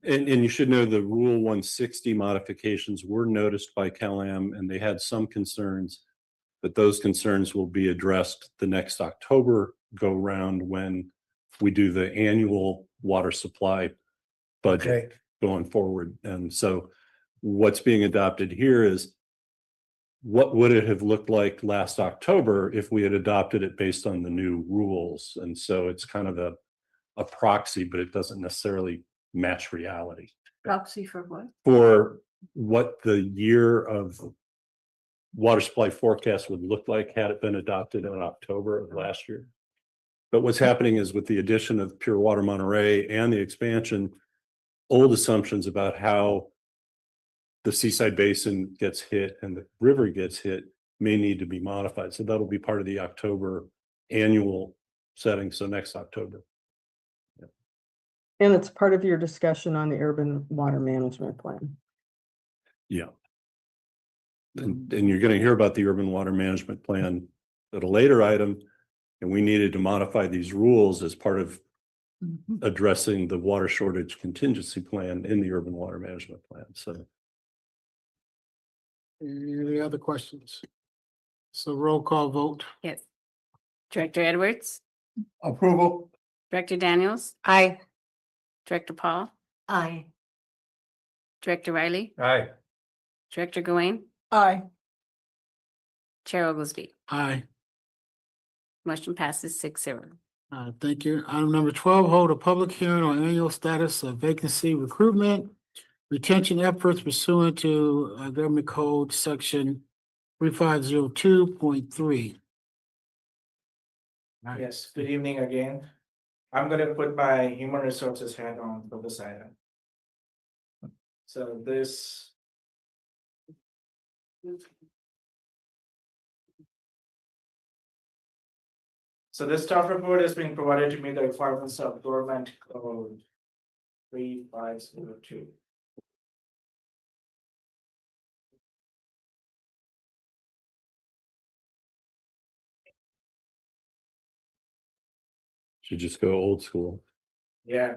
And you should know the Rule 160 modifications were noticed by CalAm and they had some concerns. But those concerns will be addressed the next October go round when we do the annual water supply budget Okay, going forward. And so what's being adopted here is what would it have looked like last October if we had adopted it based on the new rules? And so it's kind of a proxy, but it doesn't necessarily match reality Proxy for what? for what the year of water supply forecast would look like had it been adopted in October of last year. But what's happening is with the addition of Pure Water Monterey and the expansion, old assumptions about how the Seaside Basin gets hit and the river gets hit may need to be modified. So that'll be part of the October annual setting. So next October. And it's part of your discussion on the urban water management plan. Yeah. And you're going to hear about the urban water management plan at a later item. And we needed to modify these rules as part of addressing the water shortage contingency plan in the urban water management plan. So Any other questions? So roll call vote. Yes. Director Edwards, approval. Director Daniels, Aye. Director Paul, Aye. Director Riley, Aye. Director Gawain, Aye. Chair Oglesby. Aye. Motion passes 6-0. Thank you. Item number 12, hold a public hearing on annual status of vacancy recruitment, retention efforts pursuant to Government Code Section 3502.3. Yes, good evening again. I'm gonna put my human resources hat on for this item. So this. So this staff report is being provided to meet the requirements of Government Code 3502. should just go old school. Yeah.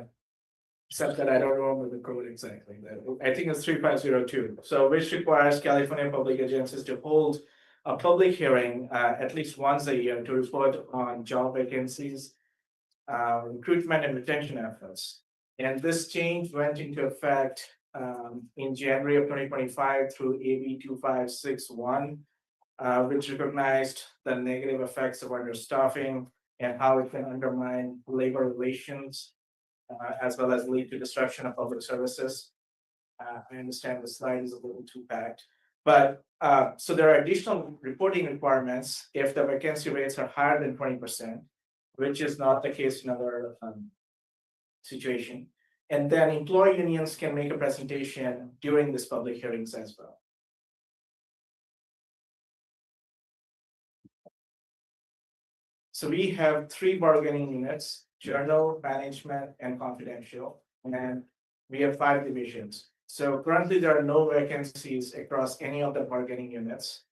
Except that I don't remember the code exactly. I think it's 3502. So which requires California public agencies to hold a public hearing at least once a year to report on job vacancies, recruitment and retention efforts. And this change went into effect in January of 2025 through AB 2561, which recognized the negative effects of understaffing and how it can undermine labor relations, as well as lead to disruption of public services. I understand the slide is a little too packed, but so there are additional reporting requirements if the vacancy rates are higher than 20%, which is not the case in other situation. And then employee unions can make a presentation during this public hearings as well. So we have 3 bargaining units: journal, management, and confidential. And we have 5 divisions. So currently there are no vacancies across any of the bargaining units.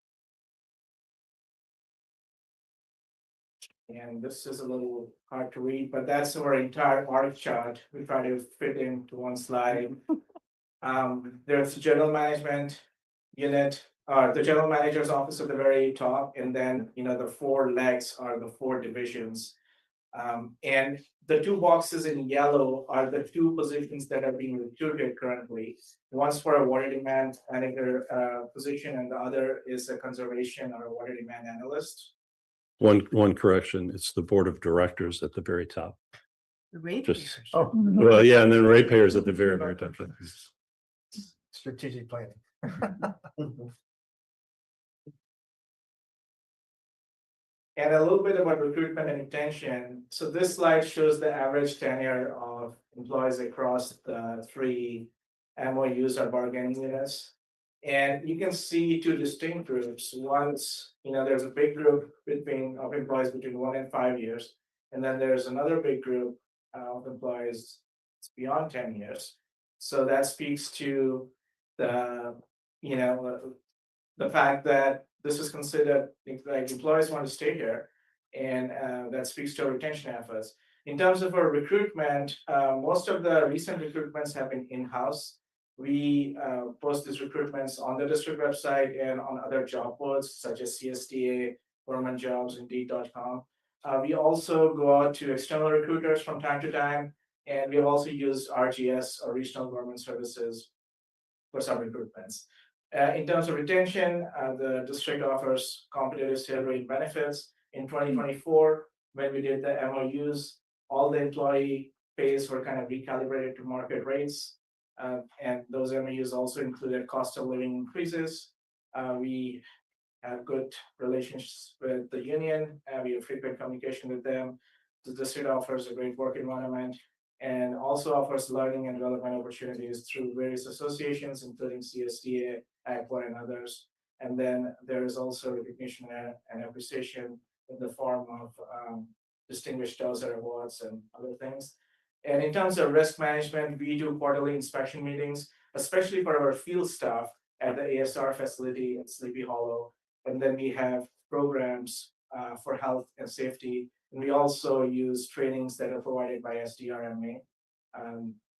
And this is a little hard to read, but that's our entire org chart. We try to fit into one slide. There's the general management unit, the general manager's office at the very top, and then, the 4 legs are the 4 divisions. And the 2 boxes in yellow are the 2 positions that are being recruited currently. One's for a water demand manager position, and the other is a conservation or a water demand analyst. One correction, it's the board of directors at the very top. Just, Oh, well, yeah, and then ratepayers at the very, very top. strategic planning. And a little bit about recruitment and retention. So this slide shows the average tenure of employees across the 3 MOUs or bargaining units. And you can see 2 distinct groups. One's, there's a big group of employees between 1 and 5 years. And then there's another big group of employees beyond 10 years. So that speaks to the fact that this is considered, like employees want to stay here. And that speaks to our retention efforts. In terms of our recruitment, most of the recent recruitments have been in-house. We post these recruitments on the district website and on other job boards such as CSDA, Government Jobs, Indeed.com. We also go out to external recruiters from time to time, and we have also used RGS or Regional Government Services for some recruitments. In terms of retention, the district offers competitive salary benefits. In 2024, when we did the MOUs, all the employee pays were kind of recalibrated to market rates. And those MOUs also included cost of living increases. We have good relationships with the union. We have frequent communication with them. The district offers a great work environment and also offers learning and development opportunities through various associations, including CSDA, ACWA, and others. And then there is also recognition and appreciation in the form of distinguished Dowser awards and other things. And in terms of risk management, we do quarterly inspection meetings, especially for our field staff at the ASR facility in Sleepy Hollow. And then we have programs for health and safety. And we also use trainings that are provided by SDRMA,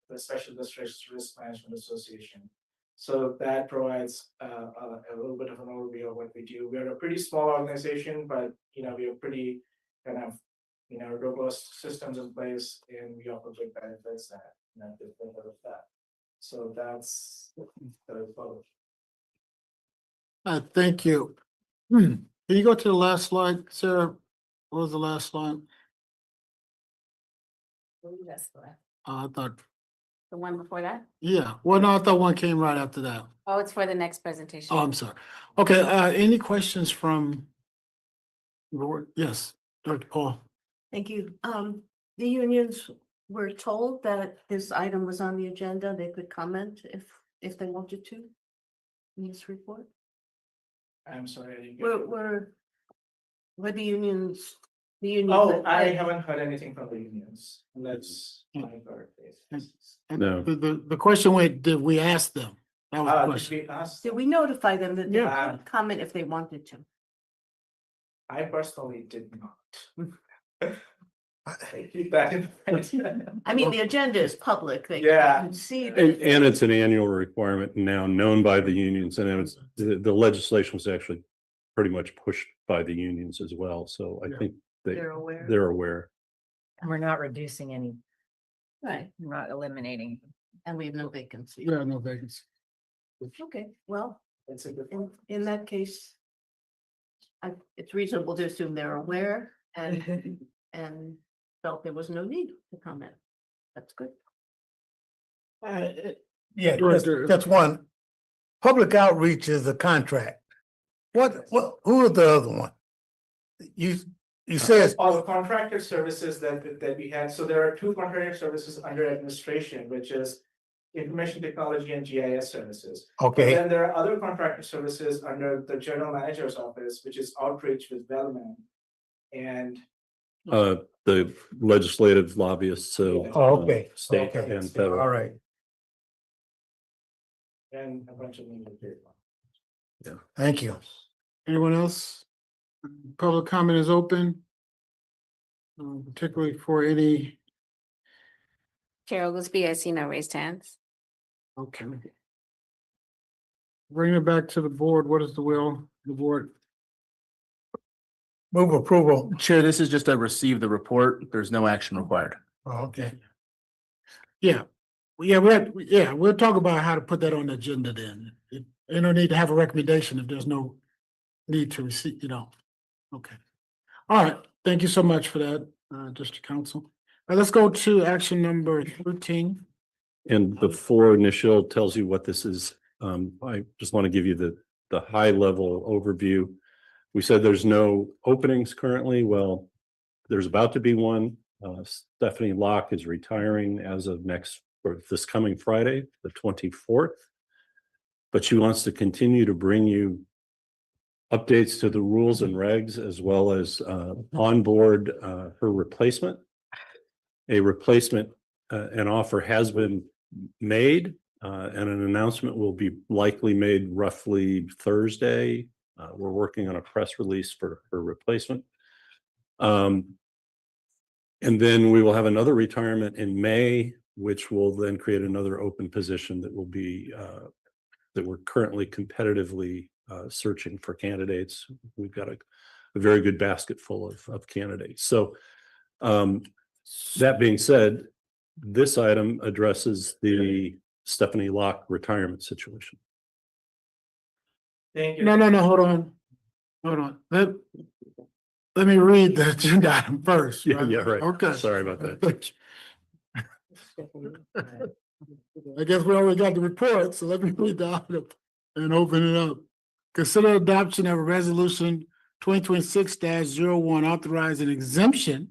the Special Districts Risk Management Association. So that provides a little bit of an overview of what we do. We are a pretty small organization, but we have pretty kind of robust systems in place, and we offer good benefits that of that. So that's the Thank you. Can you go to the last slide, Sarah? What was the last slide? I thought, The one before that? yeah, well, no, I thought one came right after that. Oh, it's for the next presentation. Oh, I'm sorry. Okay, any questions from the board? Yes, Dr. Paul. Thank you. The unions were told that this item was on the agenda. They could comment if they wanted to in this report. I'm sorry, I didn't get Were the unions, Oh, I haven't heard anything from the unions. That's my third case. No. The question went, did we ask them? That was the question. Did we ask? Did we notify them that they Yeah. could comment if they wanted to? I personally did not. I keep that in mind. I mean, the agenda is public. They Yeah. can see. that And it's an annual requirement now known by the unions, and it's, the legislation was actually pretty much pushed by the unions as well. So I Yeah. think They're aware. they're aware. And we're not reducing any, Right, we're not eliminating. and we have no vacancy. Yeah, no vacancy. Okay, well, It's a good in that case, it's reasonable to assume they're aware and felt there was no need to comment. That's good. Yeah, Director. that's one. Public outreach is a contract. Who is the other one? You said, All the contracted services that we had, so there are two contracted services under administration, which is information technology and GIS services. okay, Then there are other contracted services under the general manager's office, which is outreach with Bellman. And The legislative lobbyists, so. Oh, okay, State okay. and federal. all right, and a bunch of new. thank you. Anyone else? Public comment is open. Particularly for any, Chair Oglesby, I see no raised hands. okay. Bring it back to the board. What is the will of the board? Move approval. Chair, this is just a receive the report. There's no action required. Oh, okay, Yeah, we'll talk about how to put that on the agenda then. You don't need to have a recommendation if there's no need to receive, Okay. All right, thank you so much for that, District Council. Let's go to action number 13. And before Nichelle tells you what this is, I just want to give you the high level overview. We said there's no openings currently. Well, there's about to be one. Stephanie Locke is retiring as of this coming Friday, the 24th. But she wants to continue to bring you updates to the rules and regs, as well as onboard her replacement. A replacement, an offer has been made, and an announcement will be likely made roughly Thursday We're working on a press release for her replacement. And then we will have another retirement in May, which will then create another open position that will be that we're currently competitively searching for candidates. We've got a very good basket full of candidates. So that being said, this item addresses the Stephanie Locke retirement situation. Thank you. No, hold on. Hold on. Let me read the agenda item first. Yeah, right. Okay. Sorry about that. I guess we already got the report, so let me read the item and open it up. Consider adoption of a resolution 2026-01 authorizing exemption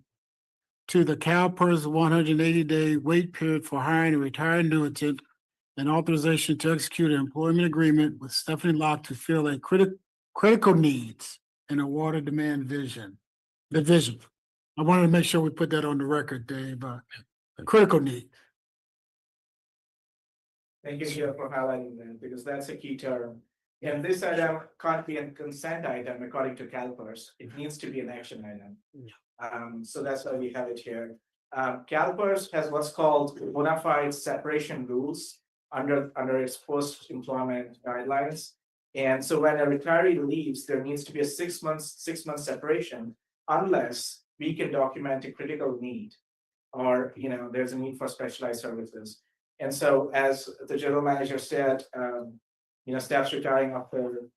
to the CalPERS 180-day wait period for hiring a retired annuitant and authorization to execute an employment agreement with Stephanie Locke to fill a critical needs in a water demand division. I wanted to make sure we put that on the record, Dave. Critical need. Thank you, Chair, for highlighting that, because that's a key term. And this item can't be a consent item according to CalPERS. It needs to be an action item. So that's why we have it here. CalPERS has what's called bona fide separation rules under its post-employment guidelines. And so when a retiree leaves, there needs to be a 6 month separation unless we can document a critical need or there's a need for specialized services. And so as the general manager said, staff's retiring after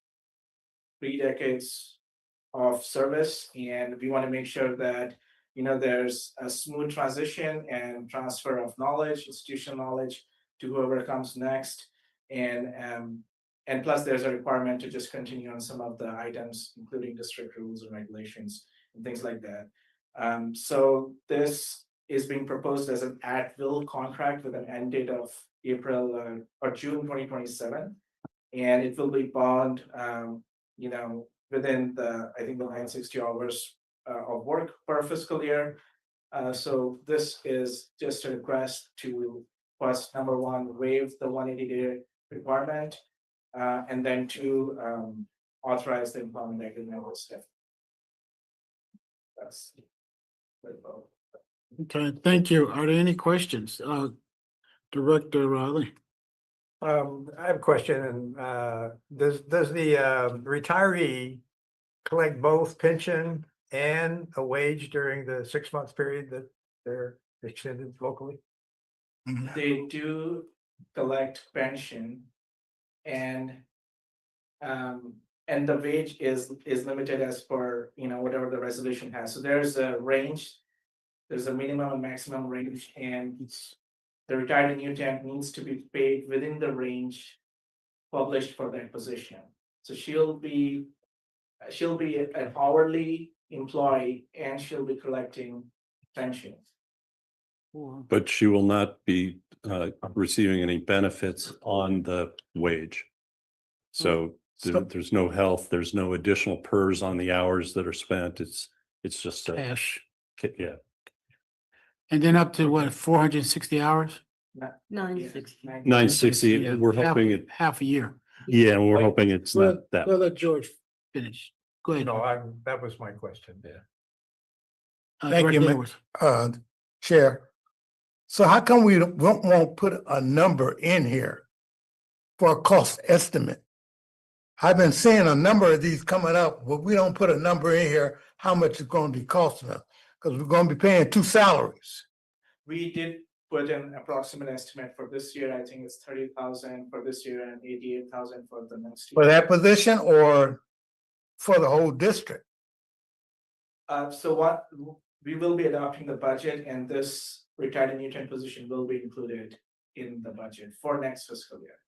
3 decades of service, and we want to make sure that there's a smooth transition and transfer of knowledge, institutional knowledge, to whoever comes next. And plus there's a requirement to just continue on some of the items, including district rules and regulations and things like that. So this is being proposed as an at-will contract with an end date of April or June 2027. And it will be bound, within the 960 hours of work per fiscal year. So this is just a request to first, number one, waive the 180-day requirement, and then 2, authorize the employment agreement with staff. That's Okay, thank you. Are there any questions? Director Riley? I have a question, and does the retiree collect both pension and a wage during the 6 month period that they're extended locally? They do collect pension, and the wage is limited as per whatever the resolution has. So there's a range, there's a minimum and maximum range, and the retired annuitant needs to be paid within the range published for that position. So she'll be an hourly employee, and she'll be collecting pension. But she will not be receiving any benefits on the wage. So there's no health, there's no additional PERS on the hours that are spent. It's just Cash. Yeah. And then up to what, 460 hours? 960. 960. Yeah, We're half- hoping it. Half a year. Yeah, we're hoping it's not that. We'll let George finish. Go ahead. No, that was my question. Yeah. Thank you, Director Edwards. Chair. So how come we won't put a number in here for a cost estimate? I've been seeing a number of these coming up, but we don't put a number in here, how much it's going to be costing us, because we're going to be paying 2 salaries. We did put an approximate estimate for this year. I think it's 30,000 for this year and 88,000 for the next year. For that position or for the whole district? So what we will be adopting the budget, and this retired annuitant position will be included in the budget for next fiscal year.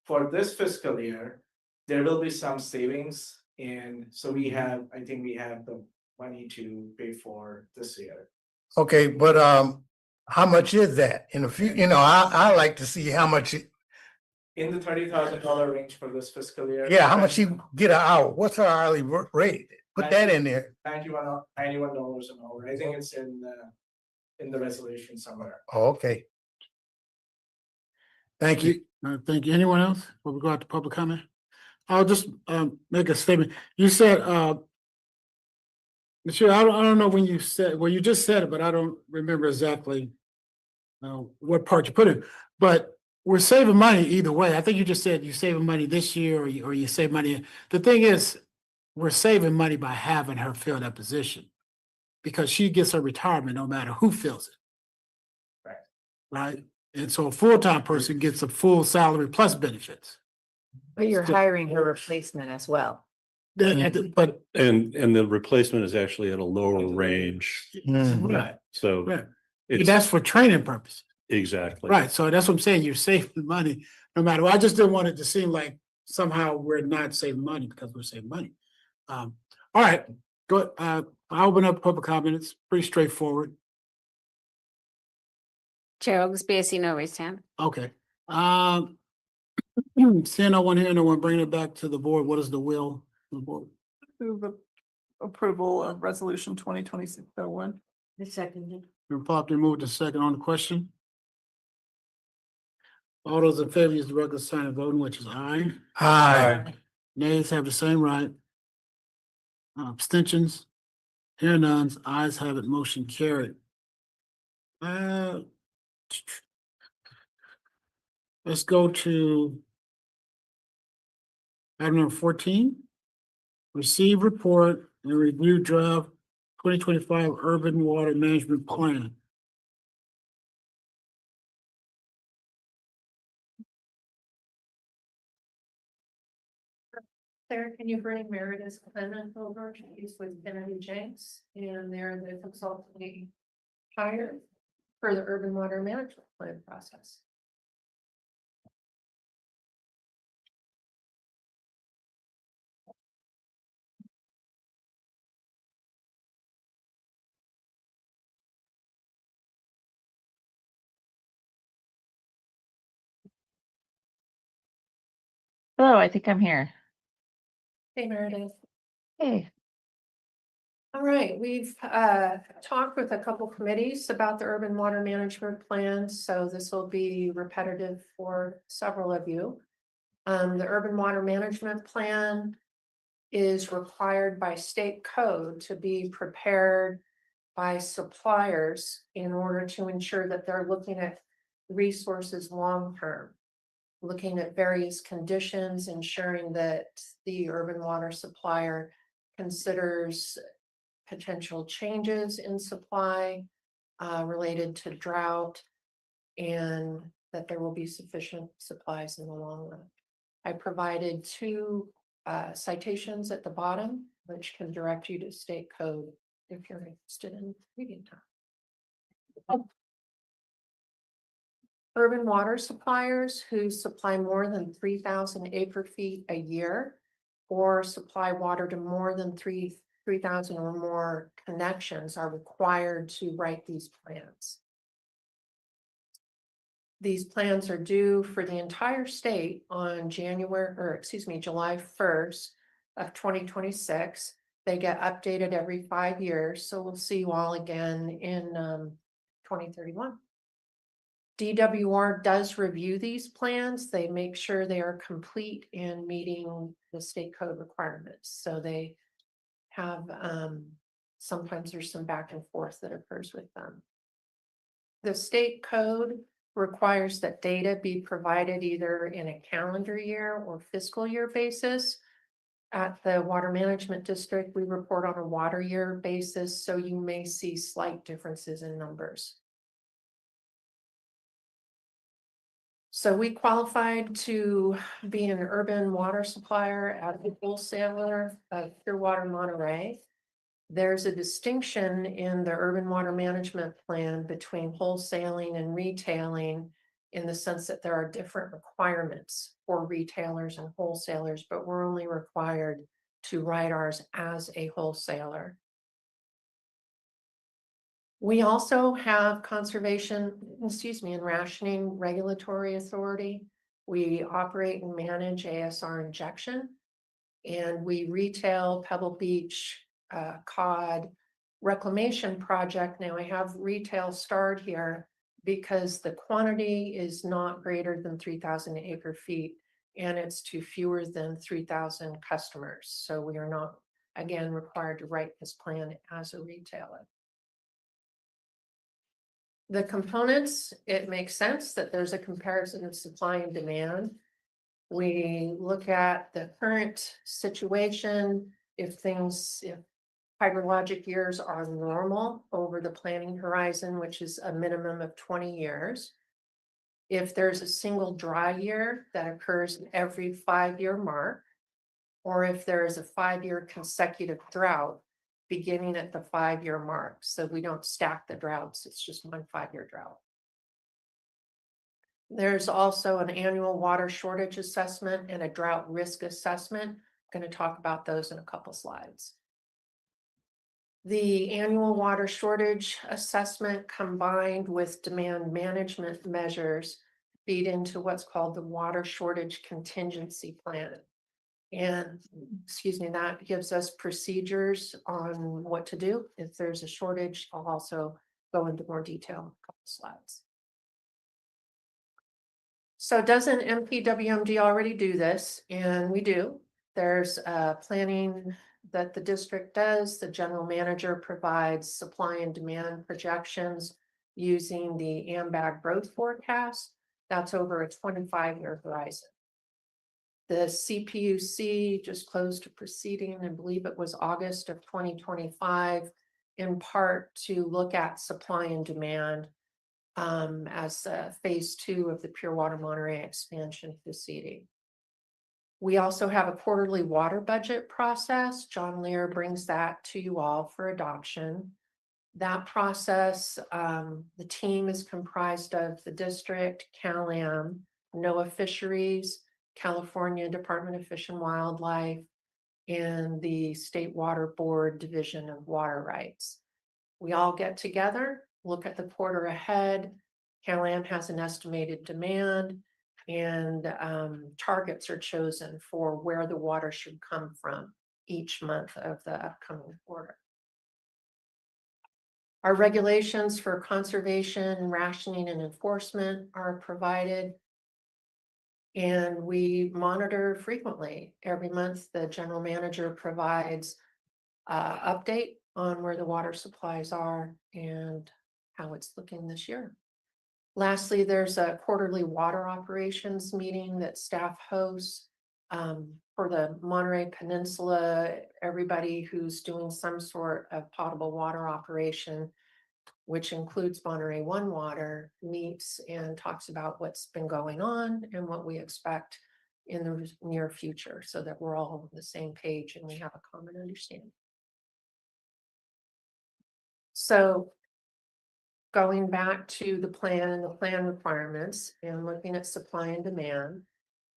For this fiscal year, there will be some savings, and so I think we have the money to pay for this year. Okay, but how much is that? In a few, I like to see how much. In the $30,000 range for this fiscal year. Yeah, how much you get an hour? What's our hourly rate? Put that in there. $91 an hour. I think it's in the resolution somewhere. Oh, okay. Thank you. Thank you. Anyone else? Before we go out to public comment? I'll just make a statement. You said Michelle, I don't know when you said, well, you just said it, but I don't remember exactly what part you put in. But we're saving money either way. I think you just said you're saving money this year or you save money. The thing is, we're saving money by having her fill that position because she gets her retirement no matter who fills it. Right. Right? And so a full-time person gets a full salary plus benefits. But you're Still- hiring her replacement as well. But And the replacement is actually at a lower range, right, so right. it's That's for training purposes. exactly. Right, so that's what I'm saying, you're saving money no matter what. I just didn't want it to seem like somehow we're not saving money because we're saving money. All right, go, I'll open up public comment. It's pretty straightforward. Chair Oglesby, I see no raised hand. Okay. Seeing no one here, no one bringing it back to the board, what is the will of the board? Move approval of resolution 2026-01. The second. Been properly moved to second on the question. All those in favor use the regular sign of voting, which is aye. Aye. Nays have the same right. Abstentions? Hear none, ayes have it, motion carried. Let's go to item number 14. Receive report and review draft 2025 urban water management plan. Sarah, can you bring Meredith Clement over? She's with Kennedy Jenks and they're the consultant we hired for the urban water management plan process. Hello, I think I'm here. Hey Meredith. Hey. All right, we've talked with a couple committees about the urban water management plan, so this will be repetitive for several of you. The urban water management plan is required by state code to be prepared by suppliers in order to ensure that they're looking at resources long-term, looking at various conditions, ensuring that the urban water supplier considers potential changes in supply related to drought and that there will be sufficient supplies in the long run. I provided two citations at the bottom, which can direct you to state code if you're interested in reading them. Urban water suppliers who supply more than 3,000 acre feet a year or supply water to more than 3,000 or more connections are required to write these plans. These plans are due for the entire state on July 1st of 2026. They get updated every 5 years, so we'll see you all again in 2031. DWR does review these plans. They make sure they are complete in meeting the state code requirements. So they have, sometimes there's some back and forth that occurs with them. The state code requires that data be provided either in a calendar year or fiscal year basis. At the Water Management District, we report on a water year basis, so you may see slight differences in numbers. So we qualified to be an urban water supplier at the wholesaler of Pure Water Monterey. There's a distinction in the urban water management plan between wholesaling and retailing in the sense that there are different requirements for retailers and wholesalers, but we're only required to write ours as a wholesaler. We also have and rationing regulatory authority. We operate and manage ASR injection, and we retail Pebble Beach cod reclamation project. Now I have retail starred here because the quantity is not greater than 3,000 acre feet and it's to fewer than 3,000 customers. So we are not, again, required to write this plan as a retailer. The components, it makes sense that there's a comparison of supply and demand. We look at the current situation, if hydrologic years are normal over the planning horizon, which is a minimum of 20 years. If there's a single dry year that occurs every 5-year mark, or if there is a 5-year consecutive drought beginning at the 5-year mark. So we don't stack the droughts, it's just one 5-year drought. There's also an annual water shortage assessment and a drought risk assessment. I'm going to talk about those in a couple slides. The annual water shortage assessment combined with demand management measures feed into what's called the water shortage contingency plan. And excuse me, that gives us procedures on what to do if there's a shortage. I'll also go into more detail in a couple slides. So doesn't MPWMD already do this? And we do. There's planning that the district does. The general manager provides supply and demand projections using the AMBAG growth forecast. That's over a 25-year horizon. The CPUC just closed a proceeding, I believe it was August of 2025, in part to look at supply and demand as phase 2 of the Pure Water Monterey expansion proceeding. We also have a quarterly water budget process. John Lear brings that to you all for adoption. That process, the team is comprised of the district, CalAm, NOAA Fisheries, California Department of Fish and Wildlife, and the State Water Board Division of Water Rights. We all get together, look at the quarter ahead. CalAm has an estimated demand, and targets are chosen for where the water should come from each month of the upcoming quarter. Our regulations for conservation, rationing, and enforcement are provided. And we monitor frequently. Every month, the general manager provides update on where the water supplies are and how it's looking this year. Lastly, there's a quarterly water operations meeting that staff hosts for the Monterey Peninsula. Everybody who's doing some sort of potable water operation, which includes Monterey One Water, meets and talks about what's been going on and what we expect in the near future so that we're all on the same page and we have a common understanding. So going back to the plan and the plan requirements and looking at supply and demand,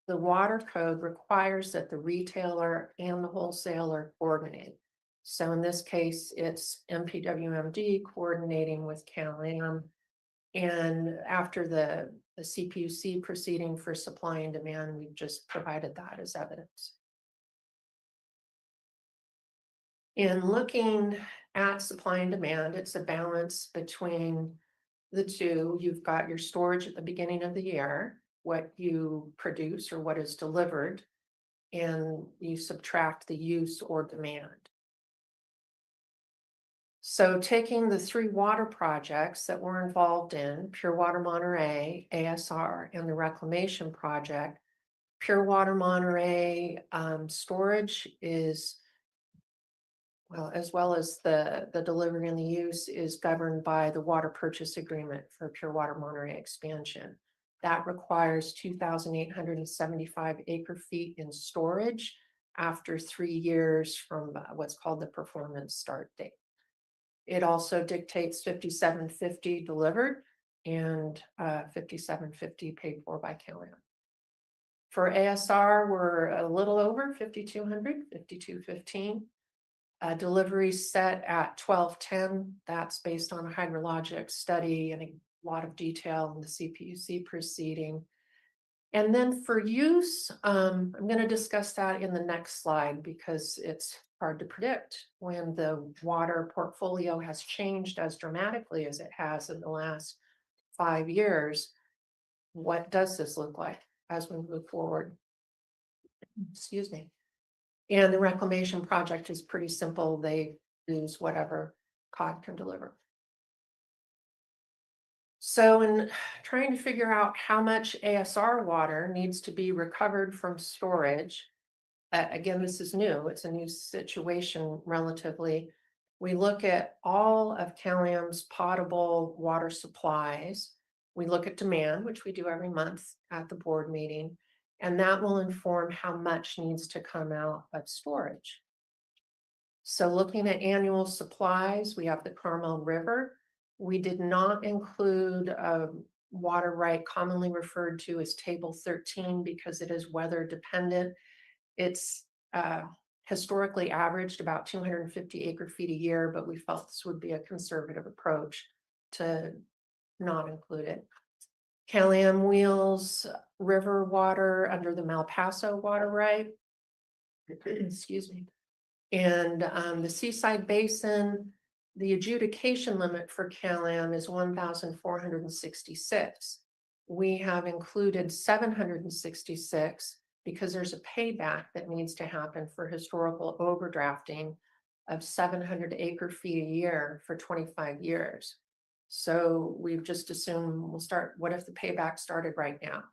the water code requires that the retailer and the wholesaler coordinate. So in this case, it's MPWMD coordinating with CalAm. And after the CPUC proceeding for supply and demand, we've just provided that as evidence. In looking at supply and demand, it's a balance between the two. You've got your storage at the beginning of the year, what you produce or what is delivered, and you subtract the use or demand. So taking the 3 water projects that we're involved in, Pure Water Monterey, ASR, and the reclamation project, Pure Water Monterey storage is, well, as well as the delivery and the use is governed by the water purchase agreement for Pure Water Monterey expansion. That requires 2,875 acre-feet in storage after 3 years from what's called the performance start date. It also dictates 5,750 delivered and 5,750 paid for by CalAm. For ASR, we're a little over 5,200, 5,215. Delivery set at 1210. That's based on a hydrologic study and a lot of detail in the CPUC proceeding. And then for use, I'm going to discuss that in the next slide because it's hard to predict when the water portfolio has changed as dramatically as it has in the last 5 years. What does this look like as we move forward? excuse me. And the reclamation project is pretty simple. They use whatever COG can deliver. So in trying to figure out how much ASR water needs to be recovered from storage, again, this is new. It's a new situation relatively. We look at all of Cal-Am's potable water supplies. We look at demand, which we do every month at the board meeting, and that will inform how much needs to come out of storage. So looking at annual supplies, we have the Carmel River. We did not include water right commonly referred to as table 13 because it is weather dependent. It's historically averaged about 250 acre feet a year, but we felt this would be a conservative approach to not include it. Cal-Am wheels river water under the Malpaso water right. Excuse me. And the Seaside Basin, the adjudication limit for Cal-Am is 1,466. We have included 766 because there's a payback that needs to happen for historical overdrafting of 700 acre feet a year for 25 years. So we've just assumed we'll start, what if the payback started right now?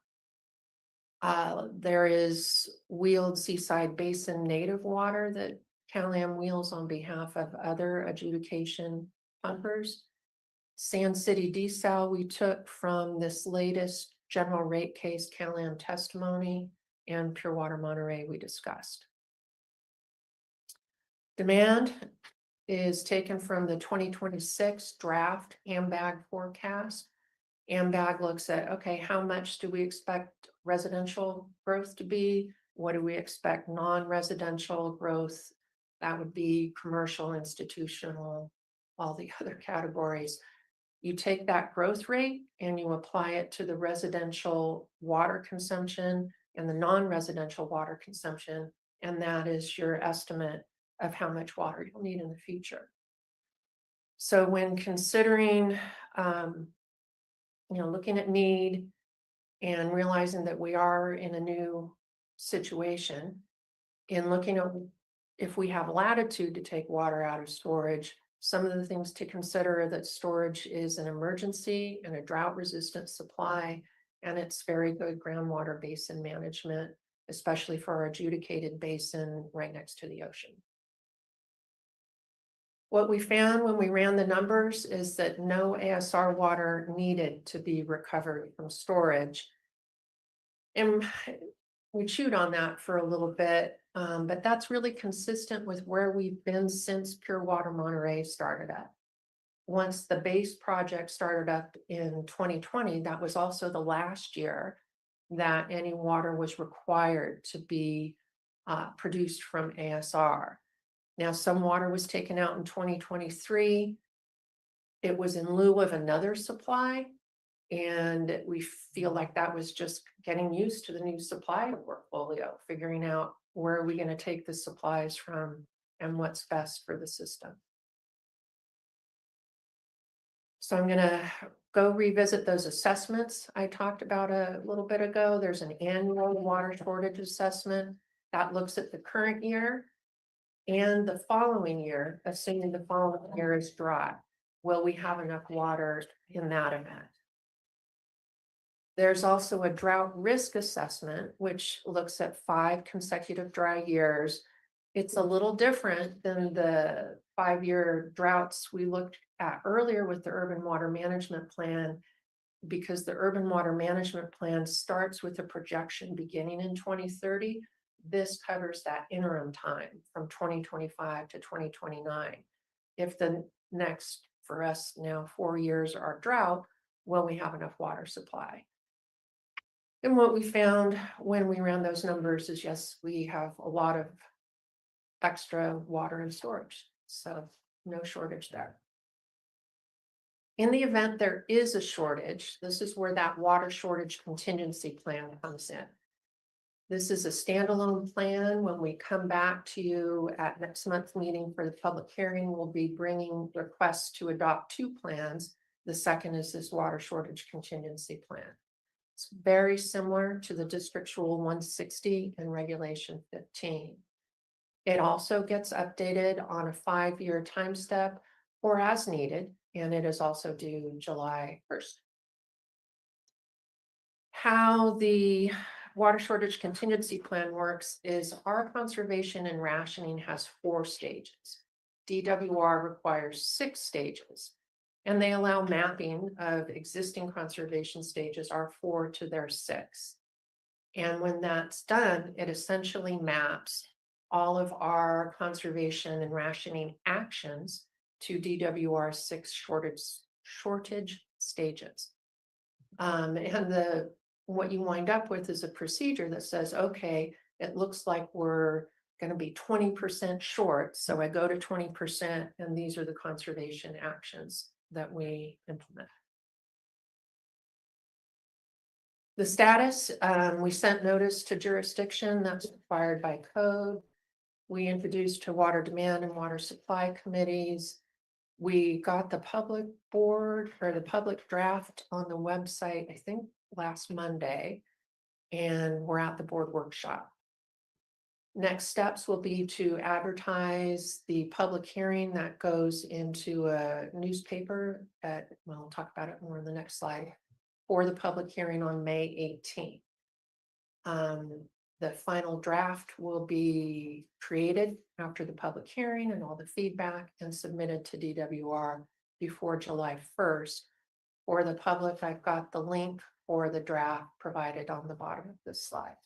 There is wheeled Seaside Basin native water that Cal-Am wheels on behalf of other adjudication pumpers. Sand City desal we took from this latest general rate case Cal-Am testimony, and Pure Water Monterey we discussed. Demand is taken from the 2026 draft AMBAG forecast. AMBAG looks at, okay, how much do we expect residential growth to be? What do we expect non-residential growth? That would be commercial, institutional, all the other categories. You take that growth rate and you apply it to the residential water consumption and the non-residential water consumption, and that is your estimate of how much water you'll need in the future. So when considering, looking at need and realizing that we are in a new situation, in looking at if we have latitude to take water out of storage, some of the things to consider are that storage is an emergency and a drought-resistant supply, and it's very good groundwater basin management, especially for our adjudicated basin right next to the ocean. What we found when we ran the numbers is that no ASR water needed to be recovered from storage. And we chewed on that for a little bit, but that's really consistent with where we've been since Pure Water Monterey started up. Once the base project started up in 2020, that was also the last year that any water was required to be produced from ASR. Now, some water was taken out in 2023. It was in lieu of another supply, and we feel like that was just getting used to the new supply portfolio, figuring out where are we going to take the supplies from and what's best for the system. So I'm going to go revisit those assessments I talked about a little bit ago. There's an annual water shortage assessment that looks at the current year and the following year, assuming the following year is dry. Will we have enough water in that event? There's also a drought risk assessment, which looks at 5 consecutive dry years. It's a little different than the 5-year droughts we looked at earlier with the urban water management plan, because the urban water management plan starts with a projection beginning in 2030. This covers that interim time from 2025 to 2029. If the next, for us now, 4 years are drought, will we have enough water supply? And what we found when we ran those numbers is, yes, we have a lot of extra water in storage, so no shortage there. In the event there is a shortage, this is where that water shortage contingency plan comes in. This is a standalone plan. When we come back to you at next month's meeting for the public hearing, we'll be bringing requests to adopt 2 plans. The second is this water shortage contingency plan. It's very similar to the district's rule 160 and regulation 15. It also gets updated on a 5-year time step or as needed, and it is also due July 1st. How the water shortage contingency plan works is our conservation and rationing has 4 stages. DWR requires 6 stages, and they allow mapping of existing conservation stages R4 to their 6. And when that's done, it essentially maps all of our conservation and rationing actions to DWR 6 shortage stages. And what you wind up with is a procedure that says, okay, it looks like we're going to be 20% short. So I go to 20%, and these are the conservation actions that we implement. The status, we sent notice to jurisdiction that's required by code. We introduced to water demand and water supply committees. We got the public board or the public draft on the website, I think last Monday, and we're at the board workshop. Next steps will be to advertise the public hearing that goes into a newspaper well, I'll talk about it more in the next slide, for the public hearing on May 18th. The final draft will be created after the public hearing and all the feedback and submitted to DWR before July 1st. For the public, I've got the link for the draft provided on the bottom of this slide.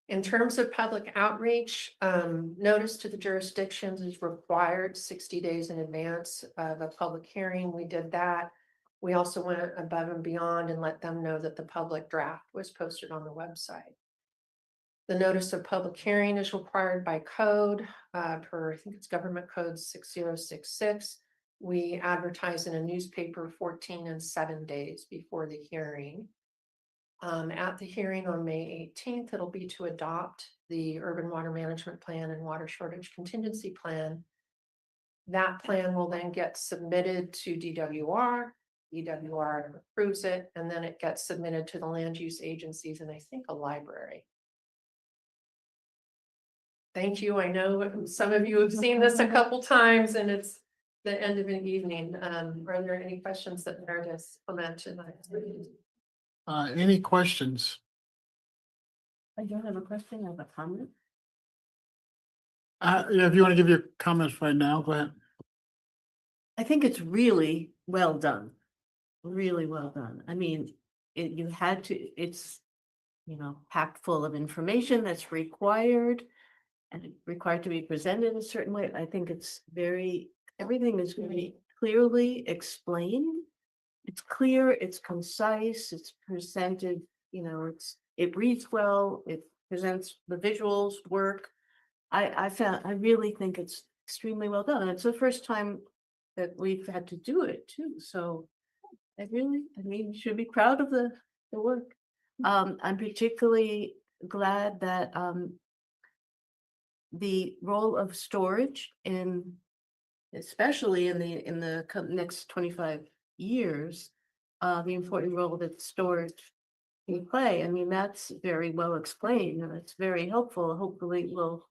In terms of public outreach, notice to the jurisdictions is required 60 days in advance of a public hearing. We did that. We also went above and beyond and let them know that the public draft was posted on the website. The notice of public hearing is required by code per, I think it's government code 6066. We advertise in a newspaper 14 and 7 days before the hearing. At the hearing on May 18th, it'll be to adopt the urban water management plan and water shortage contingency plan. That plan will then get submitted to DWR. DWR approves it, and then it gets submitted to the land use agencies and I think a library. Thank you. I know some of you have seen this a couple times and it's the end of an evening. Are there any questions that Meredith Clement and I? Any questions? I don't have a question, I have a comment. Yeah, if you want to give your comments right now, go ahead. I think it's really well done. Really well done. I mean, it's, packed full of information that's required and required to be presented a certain way. I think it's everything is very clearly explained. It's clear, it's concise, it's presented, it reads well, it presents the visuals work. I really think it's extremely well done. And it's the first time that we've had to do it too. So you should be proud of the work. I'm particularly glad that the role of storage especially in the next 25 years, the important role that storage can play. I mean, that's very well explained and it's very helpful. Hopefully it will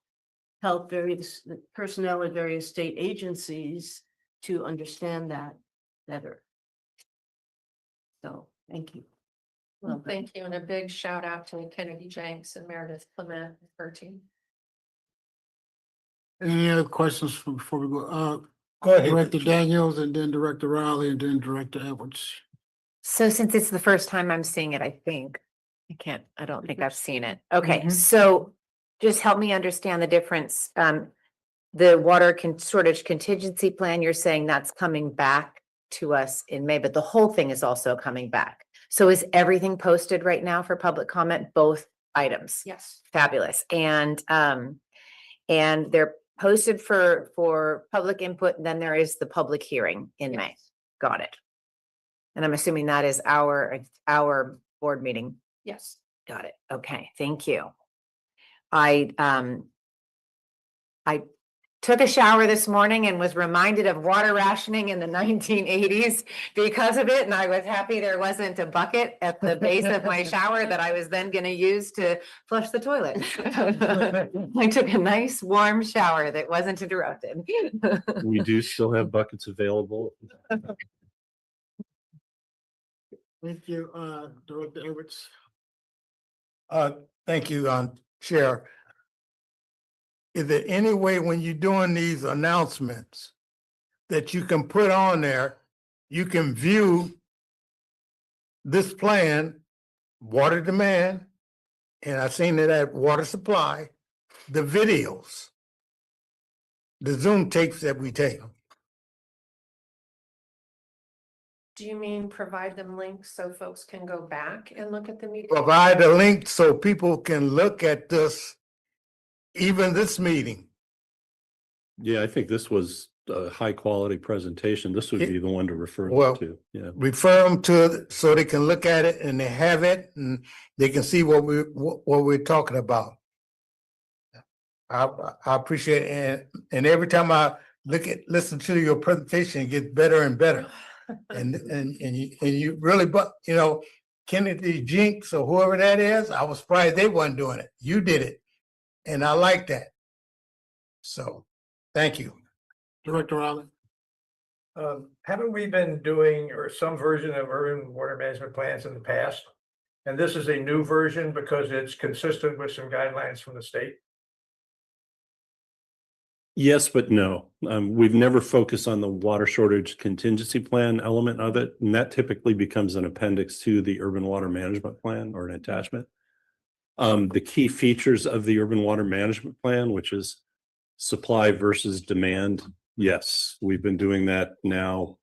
help various personnel at various state agencies to understand that better. So, thank you. Well, thank you. And a big shout out to Kennedy Jenks and Meredith Clement and her team. Any other questions before we go? Go ahead. Director Daniels and then Director Raleigh and then Director Edwards. So since it's the first time I'm seeing it, I don't think I've seen it. Okay, so just help me understand the difference. The water shortage contingency plan, you're saying that's coming back to us in May, but the whole thing is also coming back. So is everything posted right now for public comment, both items? Yes. Fabulous. And they're posted for public input, and then there is the public hearing in May. Got it. And I'm assuming that is our board meeting. Yes. Got it. Okay, thank you. I took a shower this morning and was reminded of water rationing in the 1980s because of it. And I was happy there wasn't a bucket at the base of my shower that I was then going to use to flush the toilet. I took a nice warm shower that wasn't interrupted. We do still have buckets available. Thank you, Director Edwards. Thank you, Chair. Is there any way when you're doing these announcements that you can put on there, you can view this plan, water demand, and I've seen it at water supply, the videos, the Zoom tapes that we take. Do you mean provide them links so folks can go back and look at the meeting? Provide a link so people can look at this, even this meeting. Yeah, I think this was a high quality presentation. This would be the one to refer Well, to. Yeah. Refer them to it so they can look at it and they have it and they can see what we're talking about. I appreciate it. And every time I listen to your presentation, it gets better and better. And you really, but you know, Kennedy Jinx or whoever that is, I was surprised they wasn't doing it. You did it. And I like that. So, thank you. Director Rowland. Haven't we been doing or some version of urban water management plans in the past? And this is a new version because it's consistent with some guidelines from the state? Yes, but no. We've never focused on the water shortage contingency plan element of it, and that typically becomes an appendix to the urban water management plan or an attachment. The key features of the urban water management plan, which is supply versus demand. Yes, we've been doing that now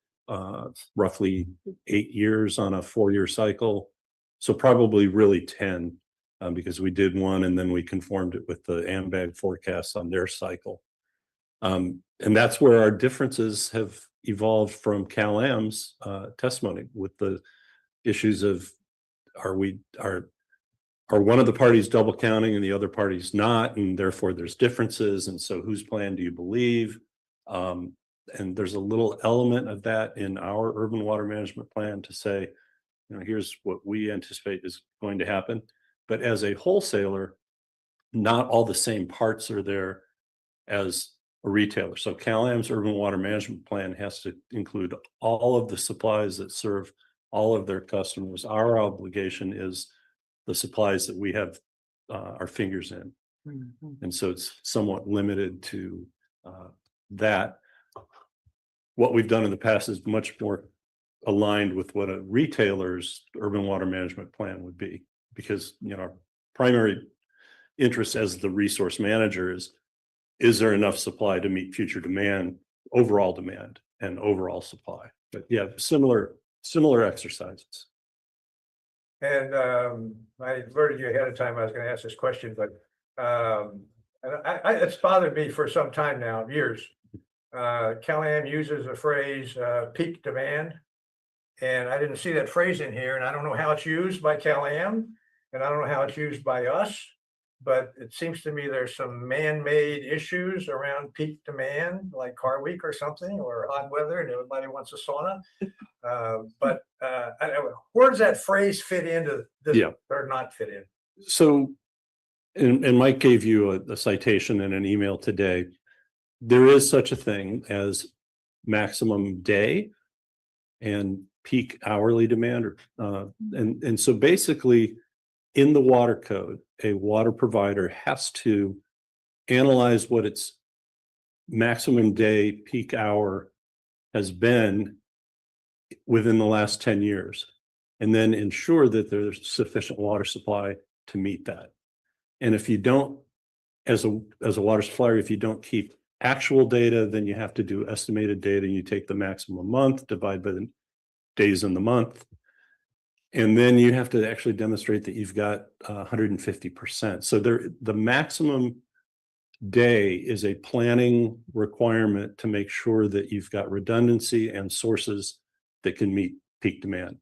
roughly 8 years on a 4-year cycle. So probably really 10 because we did one and then we conformed it with the AMBAG forecasts on their cycle. And that's where our differences have evolved from Cal-Am's testimony with the issues of are one of the parties double counting and the other party's not, and therefore there's differences. And so whose plan do you believe? And there's a little element of that in our urban water management plan to say, you know, here's what we anticipate is going to happen. But as a wholesaler, not all the same parts are there as a retailer. So Cal-Am's urban water management plan has to include all of the supplies that serve all of their customers. Our obligation is the supplies that we have our fingers in. And so it's somewhat limited to that. What we've done in the past is much more aligned with what a retailer's urban water management plan would be, because you know our primary interest as the resource manager is there enough supply to meet future demand, overall demand and overall supply. But yeah, similar exercises. And I alerted you ahead of time, I was going to ask this question, but it's bothered me for some time now, years. Cal-Am uses the phrase peak demand. And I didn't see that phrase in here, and I don't know how it's used by Cal-Am, and I don't know how it's used by us. But it seems to me there's some man-made issues around peak demand, like car week or something, or hot weather, and everybody wants a sauna. But I don't know, where does that phrase fit into this or not fit in? So, and Mike gave you a citation in an email today. There is such a thing as maximum day and peak hourly demand, and so basically, in the water code, a water provider has to analyze what its maximum day peak hour has been within the last 10 years, and then ensure that there's sufficient water supply to meet that. And if you don't, as a water supplier, if you don't keep actual data, then you have to do estimated data. You take the maximum month, divide by the days in the month, and then you have to actually demonstrate that you've got 150%. So the maximum day is a planning requirement to make sure that you've got redundancy and sources that can meet peak demand.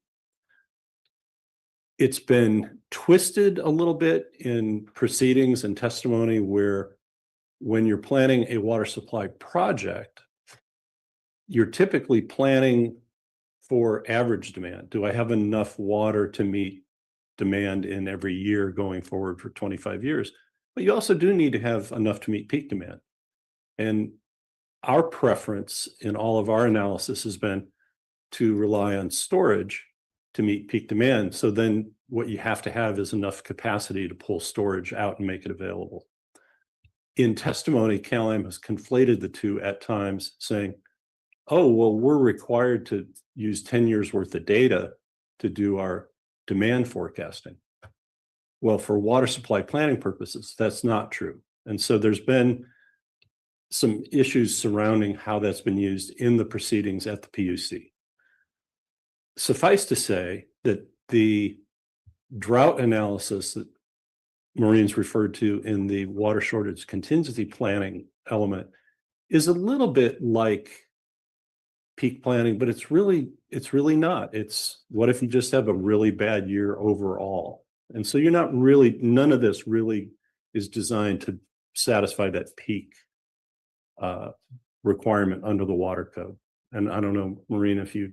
It's been twisted a little bit in proceedings and testimony where when you're planning a water supply project, you're typically planning for average demand. Do I have enough water to meet demand in every year going forward for 25 years? But you also do need to have enough to meet peak demand. And our preference in all of our analysis has been to rely on storage to meet peak demand. So then what you have to have is enough capacity to pull storage out and make it available. In testimony, CalAm has conflated the two at times, saying, oh, well, we're required to use 10 years worth of data to do our demand forecasting. Well, for water supply planning purposes, that's not true. And so there's been some issues surrounding how that's been used in the proceedings at the PUC. Suffice to say that the drought analysis that Maureen's referred to in the water shortage contingency planning element is a little bit like peak planning, but it's really not. It's what if you just have a really bad year overall? And so you're not really, none of this really is designed to satisfy that peak requirement under the water code. And I don't know, Maureen, if you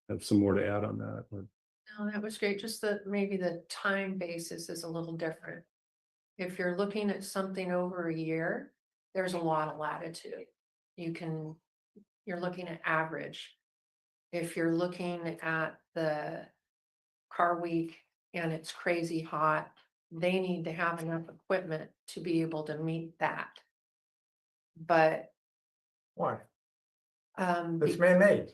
have some more to add on that. No, that was great. Just that maybe the time basis is a little different. If you're looking at something over a year, there's a lot of latitude. You're looking at average. If you're looking at the car week and it's crazy hot, they need to have enough equipment to be able to meet that. But Why? um, It's man-made.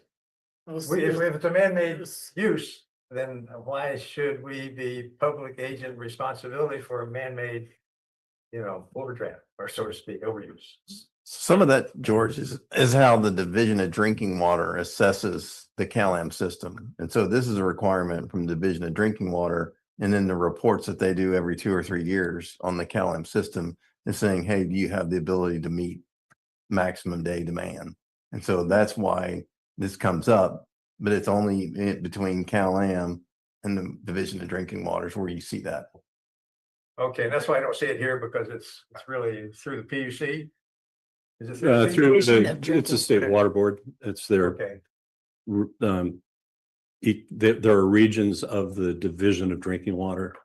If it's a man-made use, then why should we be public agent responsibility for a man-made, overdraft, or so to speak, overuse? Some of that, George, is how the Division of Drinking Water assesses the CalAm system. And so this is a requirement from the Division of Drinking Water. And then the reports that they do every 2 or 3 years on the CalAm system is saying, hey, do you have the ability to meet maximum day demand? And so that's why this comes up, but it's only between CalAm and the Division of Drinking Waters where you see that. Okay, that's why I don't see it here, because it's really through the PUC. Is it Through PUC? it's a state water board. It's their Okay, there are regions of the Division of Drinking Water,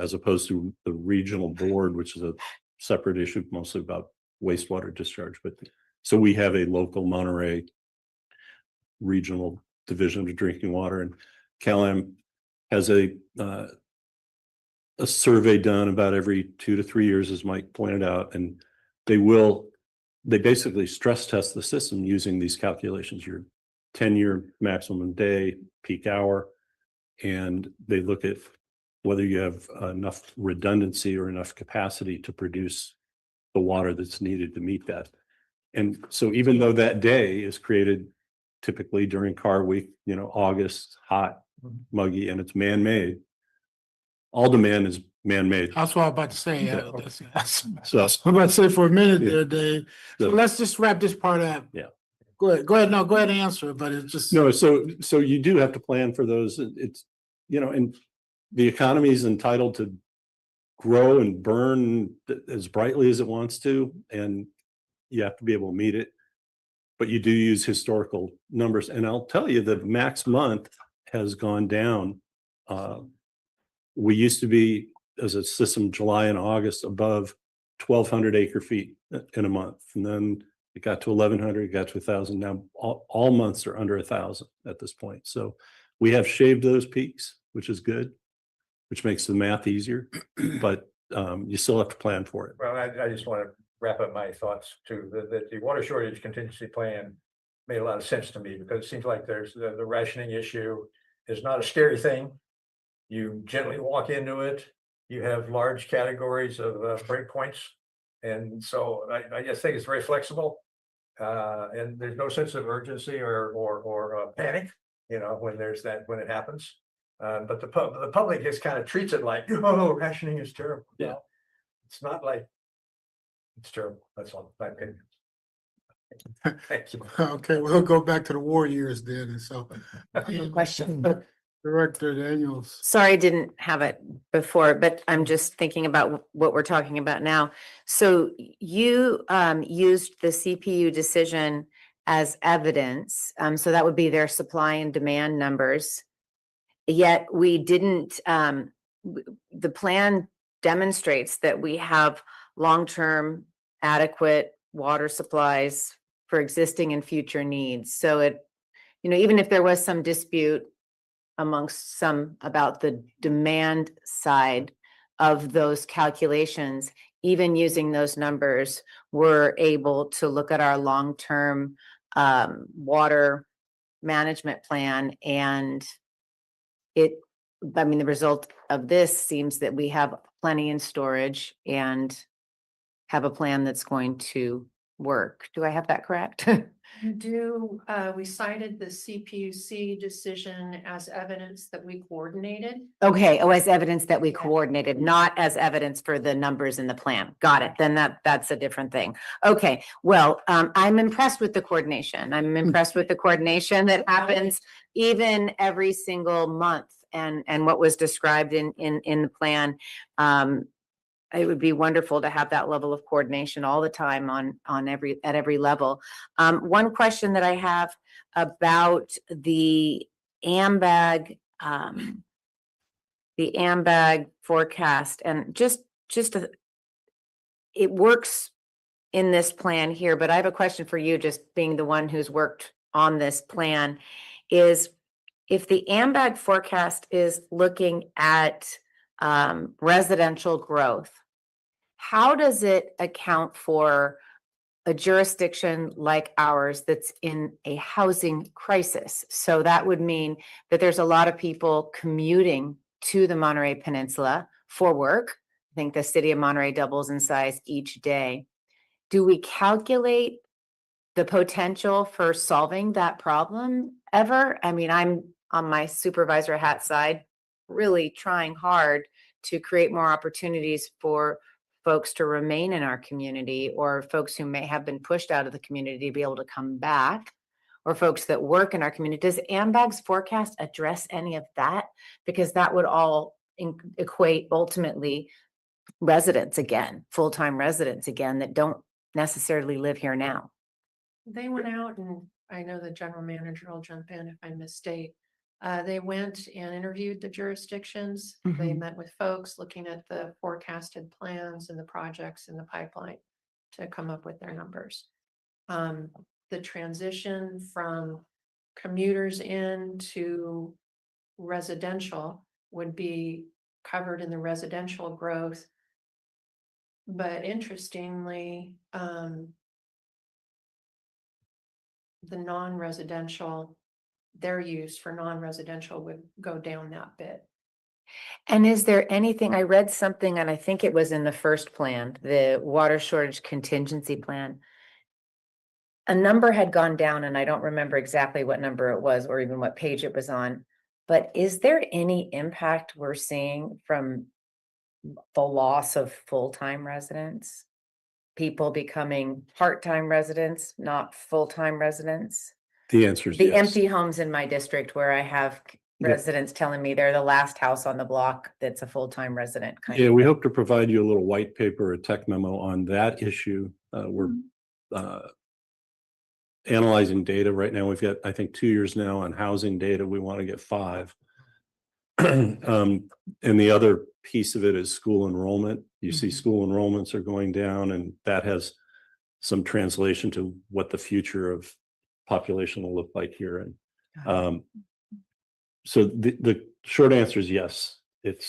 as opposed to the regional board, which is a separate issue, mostly about wastewater discharge. But so we have a local Monterey regional Division of Drinking Water, and CalAm has a survey done about every 2 to 3 years, as Mike pointed out, and they basically stress test the system using these calculations, your 10-year maximum day, peak hour, and they look at whether you have enough redundancy or enough capacity to produce the water that's needed to meet that. And so even though that day is created typically during car week, August, hot, muggy, and it's man-made, all demand is man-made. That's what I'm about to say. Yeah. So I'm about to say for a minute Yeah. there, Dave. So So- let's just wrap this part up. Yeah. Go ahead. No, go ahead and answer, but it's just. No, so you do have to plan for those. It's, and the economy is entitled to grow and burn as brightly as it wants to, and you have to be able to meet it. But you do use historical numbers. And I'll tell you, the max month has gone down. We used to be, as a system, July and August above 1,200 acre feet in a month. And then it got to 1,100, it got to 1,000. Now all months are under 1,000 at this point. So we have shaved those peaks, which is good, which makes the math easier, but you still have to plan for it. well, I just want to wrap up my thoughts too, that the water shortage contingency plan made a lot of sense to me, because it seems like there's the rationing issue is not a scary thing. You gently walk into it, you have large categories of breakpoints. And so I just think it's very flexible. And there's no sense of urgency or panic, when when it happens. But the public just kind of treats it like, oh, rationing is terrible. Yeah. It's not like it's terrible. That's all my opinion. Thank you. Okay, we'll go back to the war years then. And so. Question. Director Daniels. Sorry, I didn't have it before, but I'm just thinking about what we're talking about now. So you used the CPU decision as evidence. So that would be their supply and demand numbers. Yet we didn't, the plan demonstrates that we have long-term adequate water supplies for existing and future needs. So it, even if there was some dispute amongst some about the demand side of those calculations, even using those numbers, we're able to look at our long-term water management plan, and the result of this seems that we have plenty in storage and have a plan that's going to work. Do I have that correct? You do, we cited the CPUC decision as evidence that we coordinated. Okay, as evidence that we Yeah. coordinated, not as evidence for the numbers in the plan. Got it. Then that's a different thing. Okay, well, I'm impressed with the coordination. I'm impressed with the coordination that happens even every single month, and what was described in the plan. It would be wonderful to have that level of coordination all the time at every level. One question that I have about the AMBAG, forecast, and it works in this plan here, but I have a question for you, just being the one who's worked on this plan, is if the AMBAG forecast is looking at residential growth, how does it account for a jurisdiction like ours that's in a housing crisis? So that would mean that there's a lot of people commuting to the Monterey Peninsula for work. I think the city of Monterey doubles in size each day. Do we calculate the potential for solving that problem ever? I'm on my supervisor hat side, really trying hard to create more opportunities for folks to remain in our community, or folks who may have been pushed out of the community to be able to come back, or folks that work in our community. Does AMBAG's forecast address any of that? Because that would all equate ultimately residents again, full-time residents again, that don't necessarily live here now. They went out, and I know the general manager will jump in if I misstate. They went and interviewed the jurisdictions. They met with folks looking at the forecasted plans and the projects in the pipeline to come up with their numbers. The transition from commuters in to residential would be covered in the residential growth. But interestingly, the non-residential, their use for non-residential would go down that bit. And is there anything, I read something, and I think it was in the first plan, the water shortage contingency plan. A number had gone down, and I don't remember exactly what number it was or even what page it was on. But is there any impact we're seeing from the loss of full-time residents? People becoming part-time residents, not full-time residents? The answer is The yes. empty homes in my district where I have Yeah. residents telling me they're the last house on the block that's a full-time resident kind Yeah, of we thing. hope to provide you a little white paper, a tech memo on that issue. We're analyzing data right now. We've got, I think, 2 years now on housing data. We want to get 5. And the other piece of it is school enrollment. You see school enrollments are going down, and that has some translation to what the future of population will look like here. And so the short answer is yes, it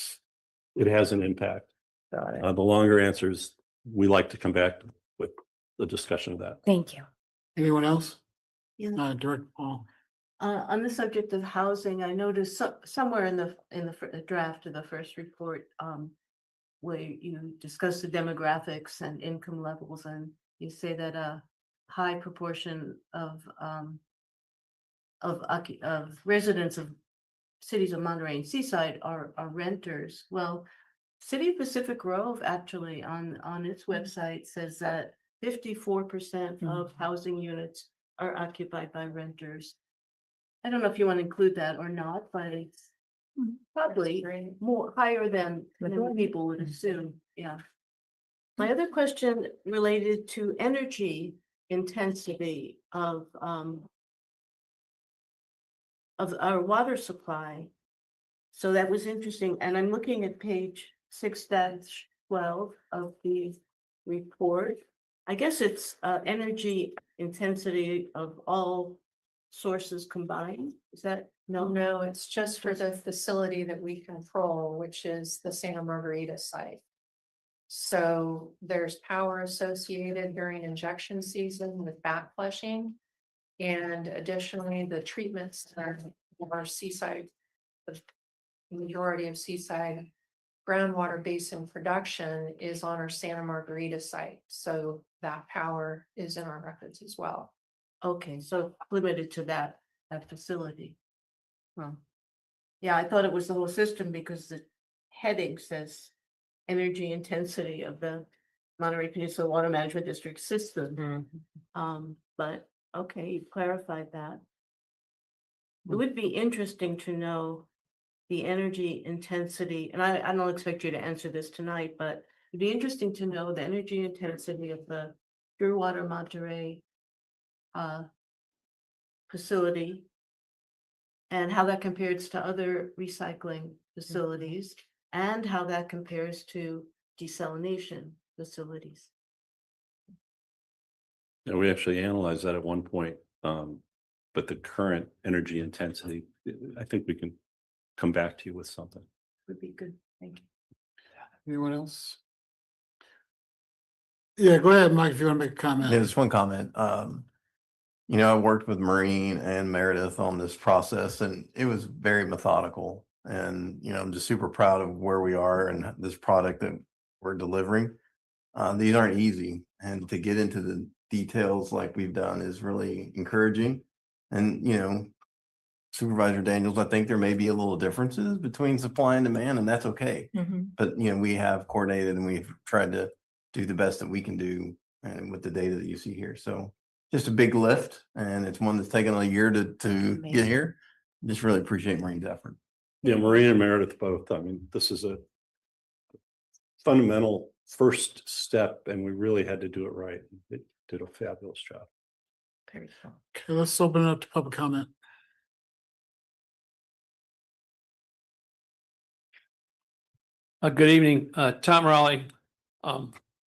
has an impact. Got it. The longer answer is we like to come back with the discussion of that. Thank you. Anyone else? Yeah. Director Paul. On the subject of housing, I noticed somewhere in the draft of the first report, where you discuss the demographics and income levels, and you say that a high proportion of residents of cities of Monterey and Seaside are renters. Well, City of Pacific Grove actually on its website says that 54% of housing units are occupied by renters. I don't know if you want to include that or not, but Probably more higher than people would assume, yeah. My other question related to energy intensity of our water supply. So that was interesting, and I'm looking at page 6-12 of the report. I guess it's energy intensity of all sources combined, is that? No, it's just for the facility that we control, which is the Santa Margarita site. So there's power associated during injection season with back flushing. And additionally, the treatments are seaside, the majority of seaside groundwater basin production is on our Santa Margarita site. So that power is in our records as well. Okay, so limited to that facility. Well, yeah, I thought it was the whole system because the heading says energy intensity of the Monterey Peninsula Water Management District system. But okay, you clarified that. It would be interesting to know the energy intensity, and I don't expect you to answer this tonight, but it'd be interesting to know the energy intensity of the Pure Water Monterey facility and how that compares to other recycling facilities and how that compares to desalination facilities. Yeah, we actually analyzed that at one point. But the current energy intensity, I think we can come back to you with something. Would be good, thank you. Anyone else? Yeah, go ahead, Mike, if you want to make a comment. Yeah, just one comment. You know, I worked with Maureen and Meredith on this process, and it was very methodical. And, you know, I'm just super proud of where we are and this product that we're delivering. These aren't easy, and to get into the details like we've done is really encouraging. And, you know, Supervisor Daniels, I think there may be a little differences between supply and demand, and that's okay. But, you know, we have coordinated and we've tried to do the best that we can do and with the data that you see here. So just a big lift, and it's one that's taken a year to get here. Just really appreciate Marine's effort. Yeah, Maureen and Meredith both. I mean, this is a fundamental first step, and we really had to do it right. They did a fabulous job. Okay, let's open it up to public comment. Good evening, Tom Raleigh.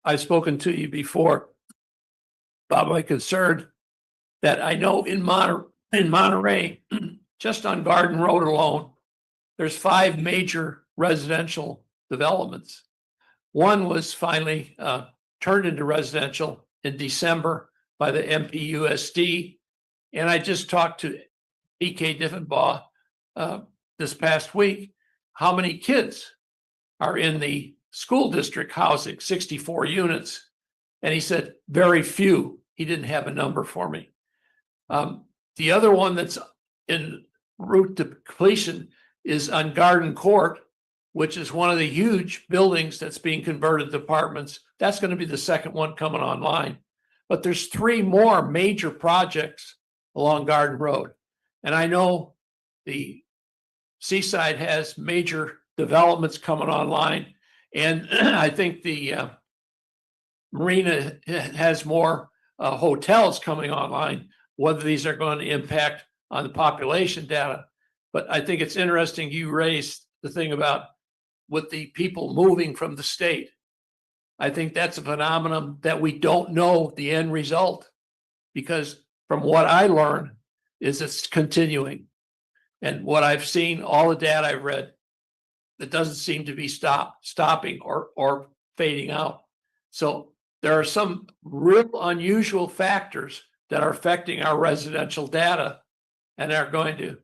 I've spoken to you before about my concern that I know in Monterey, just on Garden Road alone, there's 5 major residential developments. One was finally turned into residential in December by the MPWMD. And I just talked to E.K. Diffenbaugh this past week, how many kids are in the school district housing, 64 units. And he said, very few. He didn't have a number for me. The other one that's en route to completion is on Garden Court, which is one of the huge buildings that's being converted to apartments. That's going to be the second one coming online. But there's 3 more major projects along Garden Road. And I know the Seaside has major developments coming online. And I think the Marina has more hotels coming online, whether these are going to impact on the population data. But I think it's interesting you raised the thing about with the people moving from the state. I think that's a phenomenon that we don't know the end result, because from what I learned is it's continuing. And what I've seen, all the data I've read, it doesn't seem to be stopping or fading out. So there are some real unusual factors that are affecting our residential data and are going to.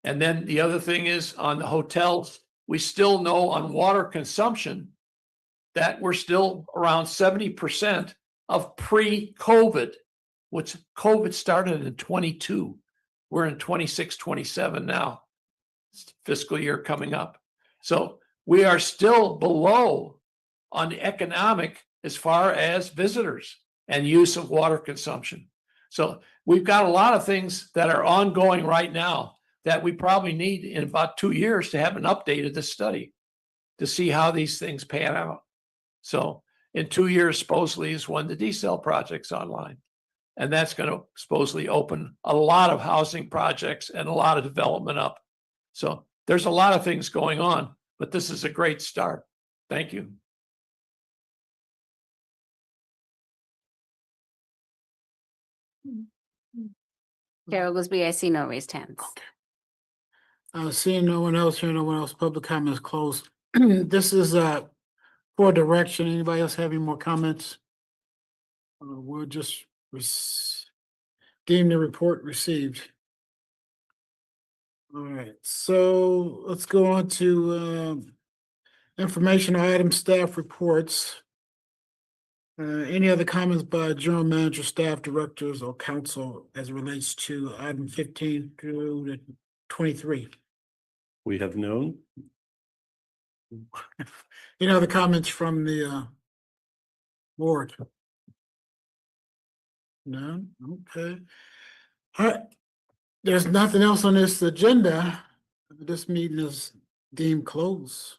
And then the other thing is on the hotels, we still know on water consumption that we're still around 70% of pre-COVID, which COVID started in 22. We're in 26, 27 now, fiscal year coming up. So we are still below on the economic as far as visitors and use of water consumption. So we've got a lot of things that are ongoing right now that we probably need in about 2 years to have an update of this study to see how these things pan out. So in 2 years supposedly is when the decel project's online. And that's going to supposedly open a lot of housing projects and a lot of development up. So there's a lot of things going on, but this is a great start. Thank you. Chair Oglesby, I see no raised hands. Seeing no one else, hearing no one else, public comment is closed. This is for direction. Anybody else have any more comments? We'll just deem the report received. All right, so let's go on to informational items, staff reports. Any other comments by general manager, staff directors, or council as it relates to item 15 through to 23? We have known. Any other comments from the board? None, okay. All right, there's nothing else on this agenda. This meeting is deemed closed.